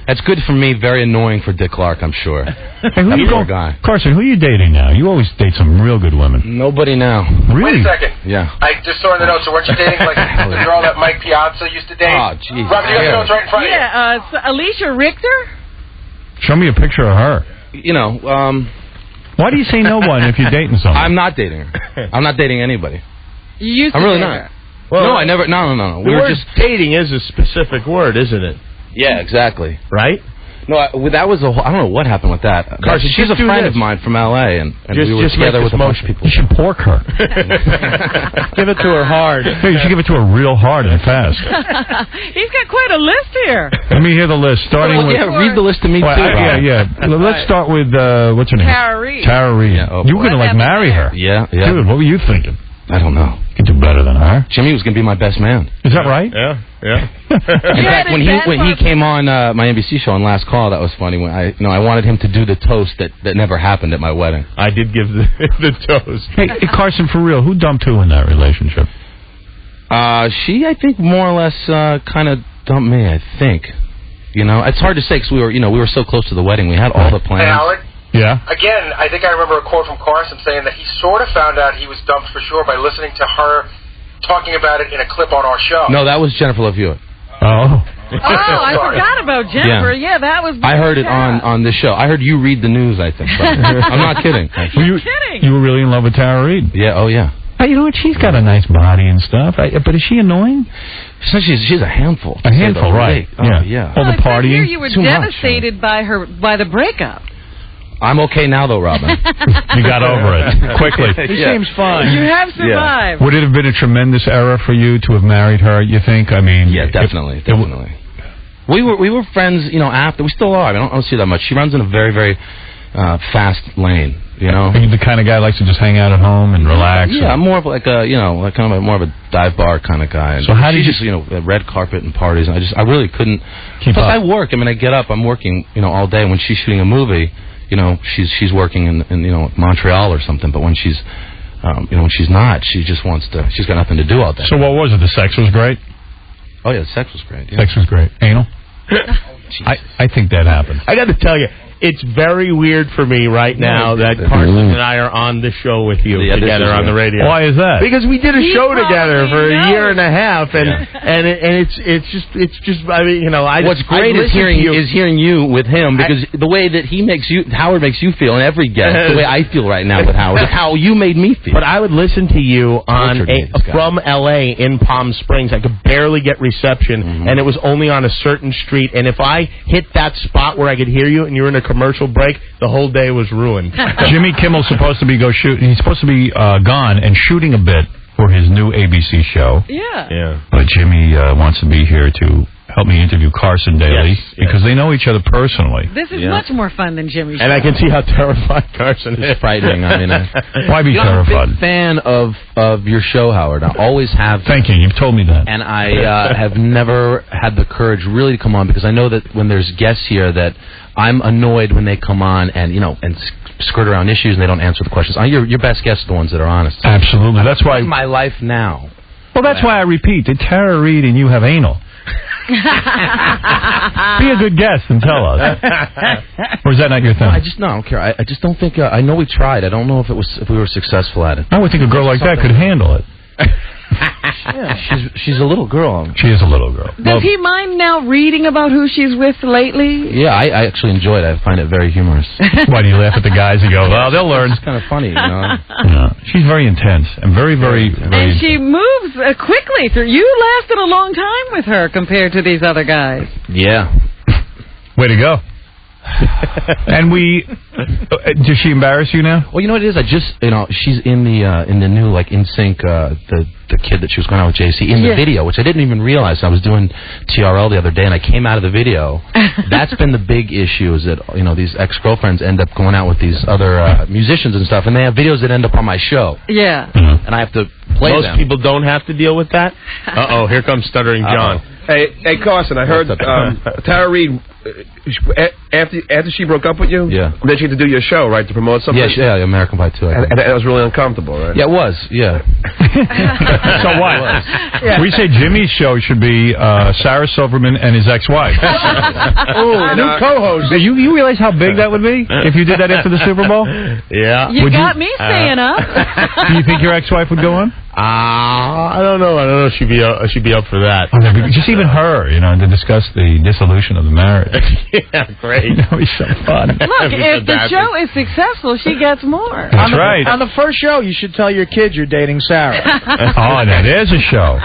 That's good for me. Very annoying for Dick Clark, I'm sure. Hey, who that you poor guy. Carson, who are you dating now? You always date some real good women. Nobody now. Really? Wait a second. Yeah. I just saw in the notes, so weren't you dating like the girl that Mike Piazza used to date? Oh, jeez. Robert, you got the notes right in front of you. Yeah, Alicia Richter? Show me a picture of her. You know, Why do you say no one if you're dating someone? I'm not dating her. I'm not dating anybody. You used to I'm really date not. her. Well, no, I never. No. The word dating is a specific word, isn't it? Yeah, exactly. Right? No, that was a whole, I don't know what happened with that. Carson, she's a friend of mine from L.A., and we were together with a bunch of people. You should pork her. Give it to her hard. Hey, you should give it to her real hard and fast. He's got quite a list here. Let me hear the list, starting with... Yeah, read the list to me, too. Yeah. Let's start with, what's her name? Tara Reid. Tara Reid. Yeah, you were going to, marry her. Yeah. Dude, what were you thinking? I don't know. You could do better than her. Jimmy was going to be my best man. Is that right? Yeah. In fact, when he came on my NBC show on Last Call, that was funny. When I wanted him to do the toast that never happened at my wedding. I did give the toast. Hey, Carson, for real, who dumped who in that relationship? She, I think, more or less kind of dumped me. I think. You know, it's hard to say because we were so close to the wedding. We had all the plans. Hey, Howard? Yeah? Again, I think I remember a quote from Carson saying that he sort of found out he was dumped for sure by listening to her talking about it in a clip on our show. No, that was Jennifer Love Hewitt. Oh. I forgot about Jennifer. Yeah, that was... I heard it on this show. I heard you read the news, I think. I'm not kidding. You were really in love with Tara Reid? Yeah, oh yeah. You know what? She's got a nice body and stuff. But is she annoying? She's a handful. A handful, right? Oh, yeah. All the partying. You were devastated by the breakup. I'm okay now, though, Robin. You got over it quickly. He seems fine. You have survived. Would it have been a tremendous error for you to have married her, you think? I mean... Yeah, definitely. We were friends, after. We still are. I don't see that much. She runs in a very, very fast lane, Are you the kind of guy who likes to just hang out at home and relax? Yeah, I'm more of like a, more of a dive bar kind of guy. So how do you just, red carpet and parties, and I really couldn't keep up. I work. I mean, I get up, I'm working, all day. When she's shooting a movie, she's working in Montreal or something. But when she's, when she's not, she just wants to. She's got nothing to do all day. So what was it? The sex was great. Oh yeah, the sex was great. Yeah. Sex was great. Anal. I think that happened. I got to tell you, it's very weird for me right now that Carson and I are on the show with you together on the radio. Why is that? Because we did a show together for a year and a half, and it's just I mean What's great is hearing you with him, because the way that Howard makes you feel, and every guest, the way I feel right now with Howard, is how you made me feel. But I would listen to you from L.A. in Palm Springs. I could barely get reception, and it was only on a certain street. And if I hit that spot where I could hear you, and you were in a commercial break, the whole day was ruined. Jimmy Kimmel's supposed to be shooting. He's supposed to be gone and shooting a bit for his new ABC show. Yeah. But Jimmy wants to be here to help me interview Carson Daly because they know each other personally. This is much more fun than Jimmy's show. And I can see how terrified Carson is. It's frightening. I mean, why be terrified? I'm a big fan of your show, Howard. I always have. Thank you. You've told me that. And I have never had the courage really to come on, because I know that when there's guests here that I'm annoyed when they come on and and skirt around issues and they don't answer the questions. Your best guests are the ones that are honest. Absolutely. That's why my life now. Well, that's why I repeat that Tara Reid and you have anal. Be a good guest and tell us. Or is that not your thing? No, I don't care. I just don't think. I know we tried. I don't know if we were successful at it. I would think a girl like that could handle it. She's a little girl. She is a little girl. Does he mind now reading about who she's with lately? Yeah, I actually enjoy it. I find it very humorous. Why do you laugh at the guys and go, well, they'll learn? It's kind of funny, Yeah. She's very intense and very, very, very. And she moves quickly through. You lasted a long time with her compared to these other guys. Yeah. Way to go. And does she embarrass you now? Well, you know what it is? She's in the new NSYNC, the kid that she was going out with JC in the video, which I didn't even realize. I was doing TRL the other day, and I came out of the video. That's been the big issue, is that these ex-girlfriends end up going out with these other musicians and stuff, and they have videos that end up on my show. Yeah. And I have to play them. Most people don't have to deal with that. Here comes Stuttering John. Hey, Carson, I heard Tara Reid, after she broke up with you, then she had to do your show, right, to promote something? Yeah, American Pie 2. And that was really uncomfortable, right? Yeah, it was, yeah. So what? We say Jimmy's show should be Sarah Silverman and his ex-wife. New co-host. You realize how big that would be if you did that after the Super Bowl? Yeah. You got me staying up. Do you think your ex-wife would go on? I don't know. If she'd be up for that. Just even her, to discuss the dissolution of the marriage. Yeah, great. That would be so fun. Look, if the show is successful, she gets more. That's right. On the first show, you should tell your kids you're dating Sarah. Oh, that is a show.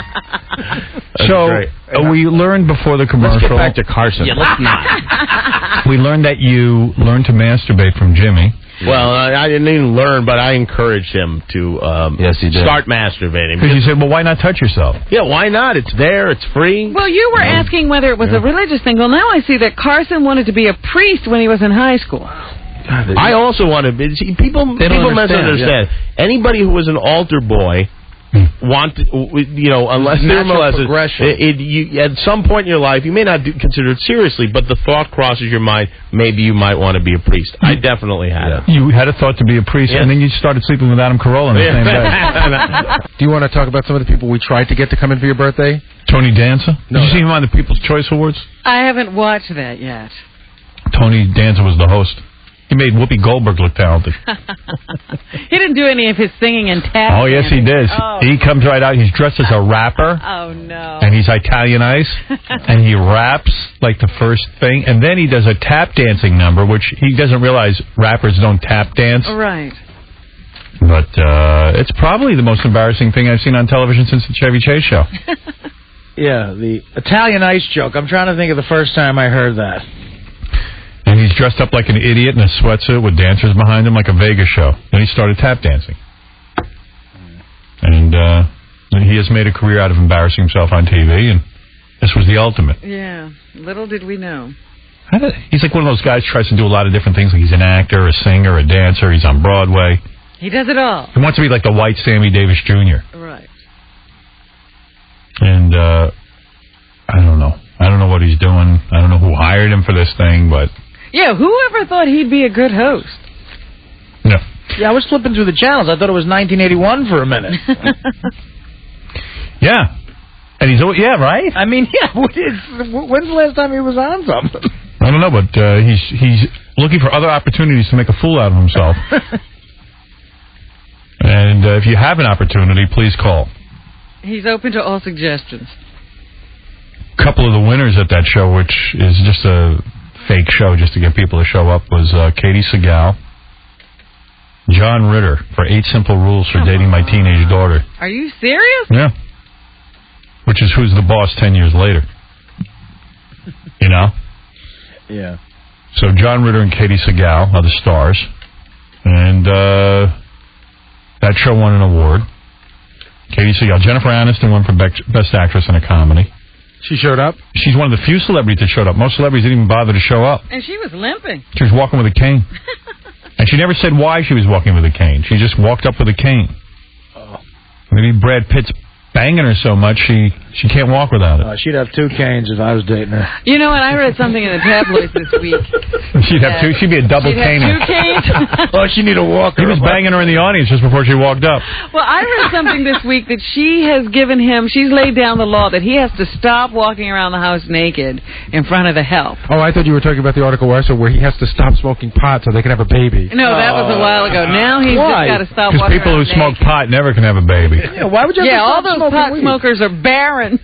So we learned before the commercial. Let's get back to Carson. Yeah, let's not. We learned that you learned to masturbate from Jimmy. Well, I didn't even learn, but I encouraged him to start masturbating. Because you said, well, why not touch yourself? Yeah, why not? It's there. It's free. Well, you were asking whether it was a religious thing. Well, now I see that Carson wanted to be a priest when he was in high school. I also wanted to be. People misunderstand. Yeah. Anybody who was an altar boy unless they're molested, at some point in your life, you may not consider it seriously, but the thought crosses your mind, maybe you might want to be a priest. I definitely had it. You had a thought to be a priest, and then you started sleeping with Adam Carolla in the same bed. Do you want to talk about some of the people we tried to get to come in for your birthday? Tony Danza? Did you see him on the People's Choice Awards? I haven't watched that yet. Tony Danza was the host. He made Whoopi Goldberg look talented. He didn't do any of his singing and tap. Oh, yes, he did. Oh. He comes right out. He's dressed as a rapper. Oh, no. And he's Italianized. And he raps like the first thing. And then he does a tap dancing number, which he doesn't realize rappers don't tap dance. Right. But it's probably the most embarrassing thing I've seen on television since the Chevy Chase show. Yeah, the Italian ice joke. I'm trying to think of the first time I heard that. And he's dressed up like an idiot in a sweatsuit with dancers behind him like a Vegas show. Then he started tap dancing. And he has made a career out of embarrassing himself on TV, and this was the ultimate. Yeah, little did we know. He's like one of those guys who tries to do a lot of different things. Like he's an actor, a singer, a dancer. He's on Broadway. He does it all. He wants to be like the white Sammy Davis Jr. Right. And I don't know. I don't know what he's doing. I don't know who hired him for this thing, but... Yeah, whoever thought he'd be a good host? No. Yeah, I was flipping through the channels. I thought it was 1981 for a minute. Yeah. And he's... Yeah, right? I mean, yeah. When's the last time he was on something? I don't know, but he's looking for other opportunities to make a fool out of himself. And if you have an opportunity, please call. He's open to all suggestions. A couple of the winners at that show, which is just a fake show just to get people to show up, was Katie Segal, John Ritter for 8 Simple Rules for Dating My Teenage Daughter. Are you serious? Yeah. Which is Who's the Boss 10 years later. You know? Yeah. So John Ritter and Katie Segal are the stars. And that show won an award. Katie Segal. Jennifer Aniston won for Best Actress in a Comedy. She showed up? She's one of the few celebrities that showed up. Most celebrities didn't even bother to show up. And she was limping. She was walking with a cane. And she never said why she was walking with a cane. She just walked up with a cane. Maybe Brad Pitt's banging her so much she can't walk without it. She'd have 2 canes if I was dating her. You know what? I read something in the tabloids this week. She'd have 2. She'd be a double cane. She'd have 2 canes. Oh, she need a walker. He was banging her in the audience just before she walked up. Well, I read something this week that she's laid down the law that he has to stop walking around the house naked in front of the help. Oh, I thought you were talking about the article where he has to stop smoking pot so they can have a baby. No, that was a while ago. Now he's just got to stop walking around because people who smoke pot never can have a baby. Yeah, why would you have to all stop those pot smokers are barren.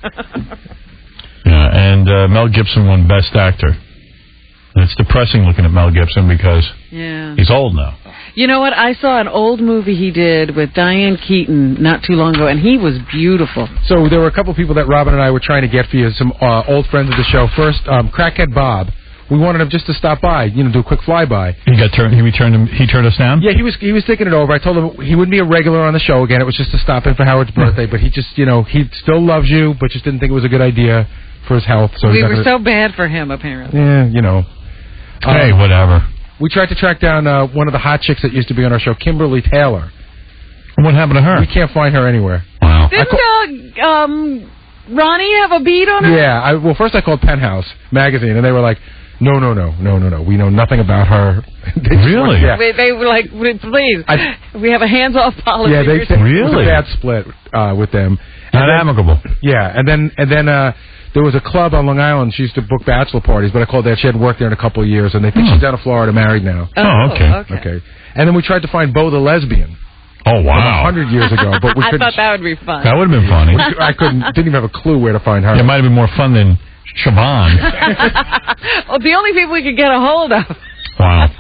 Yeah, and Mel Gibson won Best Actor. And it's depressing looking at Mel Gibson because he's old now. You know what? I saw an old movie he did with Diane Keaton not too long ago, and he was beautiful. So there were a couple people that Robin and I were trying to get for you, some old friends of the show. First, Crackhead Bob we wanted him just to stop by, do a quick flyby. He turned us down? Yeah, he was thinking it over. I told him he wouldn't be a regular on the show again. It was just to stop in for Howard's birthday, but he just, he still loves you, but just didn't think it was a good idea for his health. So we were so bad for him, apparently. Yeah, Hey, whatever. We tried to track down one of the hot chicks that used to be on our show, Kimberly Taylor. What happened to her? We can't find her anywhere. Wow. Didn't Ronnie have a beat on her? Yeah. Well, first I called Penthouse Magazine, and they were like, no. We know nothing about her. Really? Yeah. They were like, please, we have a hands-off policy. Yeah, they said really? It was a bad split with them. Not amicable. Yeah, and then there was a club on Long Island. She used to book bachelor parties, but I called that. She hadn't worked there in a couple of years, and they think she's down in Florida, married now. Oh, okay. And then we tried to find Bo the lesbian. Oh, wow. 100 years ago, but we I couldn't. thought that would be fun. That would have been funny. Didn't even have a clue where to find her. It might have been more fun than Siobhan. Well, the only people we could get a hold of. Wow.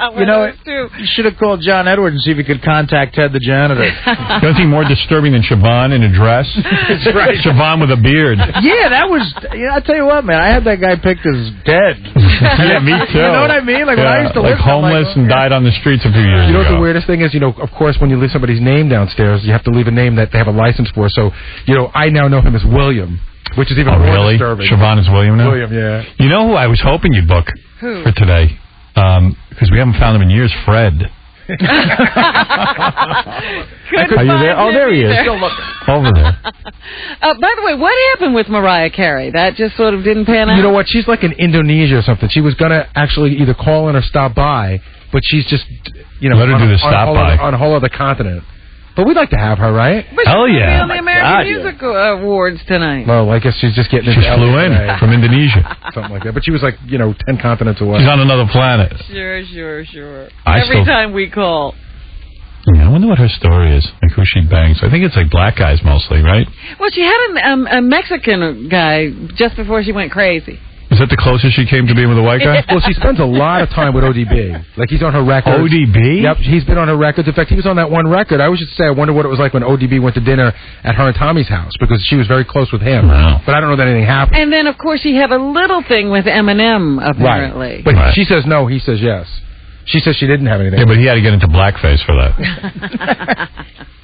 You should have called John Edwards and see if he could contact Ted the janitor. The only thing more disturbing than Siobhan in a dress? That's right. Siobhan with a beard. Yeah, that was... I tell you what, man, I had that guy picked as dead. Yeah, me too. You know what I mean? Like, when I used to like listen, homeless and died on the streets a few years You know ago. what the weirdest thing is? Of course, when you leave somebody's name downstairs, you have to leave a name that they have a license for. So, I now know him as William, which is even more really? disturbing. Siobhan is William now? William, yeah. You know who I was hoping you'd book Who? for today? Because we haven't found him in years. Fred. Are you there? Oh, there he is. Over there. By the way, what happened with Mariah Carey? That just sort of didn't pan out? You know what? She's like in Indonesia or something. She was going to actually either call in or stop by, but she's just, Let her do the stop by. On a whole other continent. But we'd like to have her, right? But Hell she's yeah. on the American Music Awards tonight. Well, I guess she's just getting She into flew LA in today. from Indonesia. Something like that. But she was like, 10 continents away. She's on another planet. Sure. I Every still- time we call. Yeah, I wonder what her story is. Like who she bangs. I think it's like black guys mostly, right? Well, she had a Mexican guy just before she went crazy. Is that the closest she came to being with a white guy? Well, she spends a lot of time with ODB. Like, he's on her records. ODB? Yep, he's been on her records. In fact, he was on that one record. I always used to say, I wonder what it was like when ODB went to dinner at her and Tommy's house, because she was very close with him. Wow. But I don't know that anything happened. And then, of course, she had a little thing with Eminem, apparently. Right. But she says no, he says yes. She says she didn't have anything. Yeah, but he had to get into blackface for that.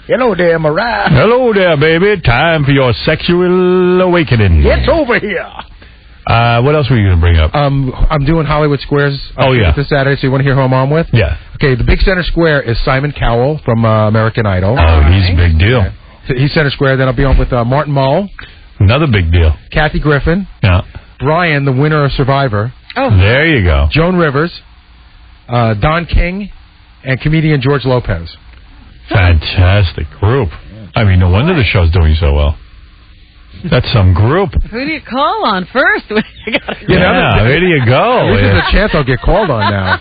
Hello there, Mariah. Hello there, baby. Time for your sexual awakening. Get over here. What else were you going to bring up? I'm doing Hollywood Squares this Saturday, so you want to hear who I'm on with? Yeah. Okay, the big center square is Simon Cowell from American Idol. Oh, he's a big deal. He's center square. Then I'll be on with Martin Mull. Another big deal. Kathy Griffin. Yeah. Brian, the winner of Survivor. Oh. There you go. Joan Rivers. Don King. And comedian George Lopez. Fantastic group. I mean, no wonder the show's doing so well. That's some group. Who do you call on first? Yeah, there you go. At least there's a chance I'll get called on now.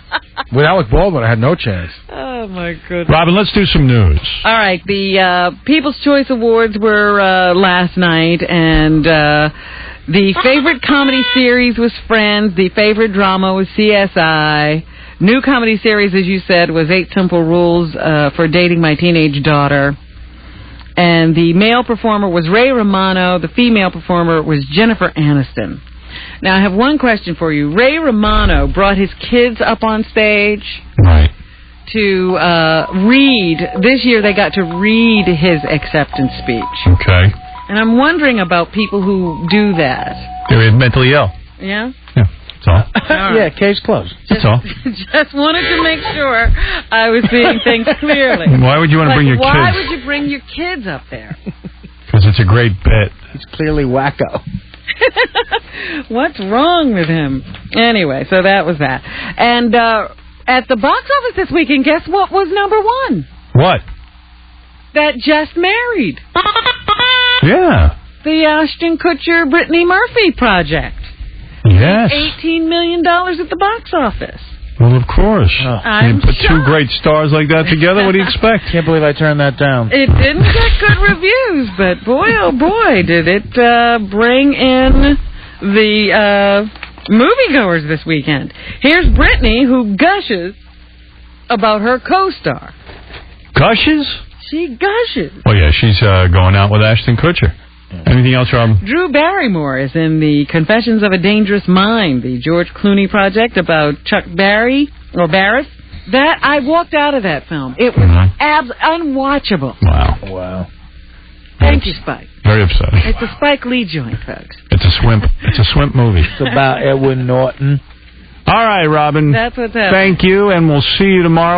With Alec Baldwin, I had no chance. Oh, my goodness. Robin, let's do some news. All right, the People's Choice Awards were last night, and the favorite comedy series was Friends. The favorite drama was CSI. New comedy series, as you said, was 8 Simple Rules for Dating My Teenage Daughter. And the male performer was Ray Romano. The female performer was Jennifer Aniston. Now, I have one question for you. Ray Romano brought his kids up on stage to read. This year they got to read his acceptance speech. Okay. And I'm wondering about people who do that. They're mentally ill. Yeah? That's all. Yeah, case closed. That's all. Just wanted to make sure I was seeing things clearly. Why would you want to bring your Why kids? would you bring your kids up there? Because it's a great bit. He's clearly wacko. What's wrong with him? Anyway, so that was that. And at the box office this weekend, guess what was number one? What? That Just Married. Yeah. The Ashton Kutcher, Brittany Murphy project. Yes. $18 million at the box office. Well, of course. I'm You put two shocked. great stars like that together, what do you expect? Can't believe I turned that down. It didn't get good reviews, but boy, oh boy, did it bring in the moviegoers this weekend. Here's Brittany, who gushes about her co-star. Gushes? She gushes. Oh, yeah, she's going out with Ashton Kutcher. Anything else, Rob? Drew Barrymore is in the Confessions of a Dangerous Mind, the George Clooney project about Chuck Barris. That I walked out of that film. It was unwatchable. Wow. Thank you, Spike. Very upsetting. It's a Spike Lee joint, folks. It's a swimp movie. It's about Edward Norton. All right, Robin. That's what's happening. Thank you, and we'll see you tomorrow.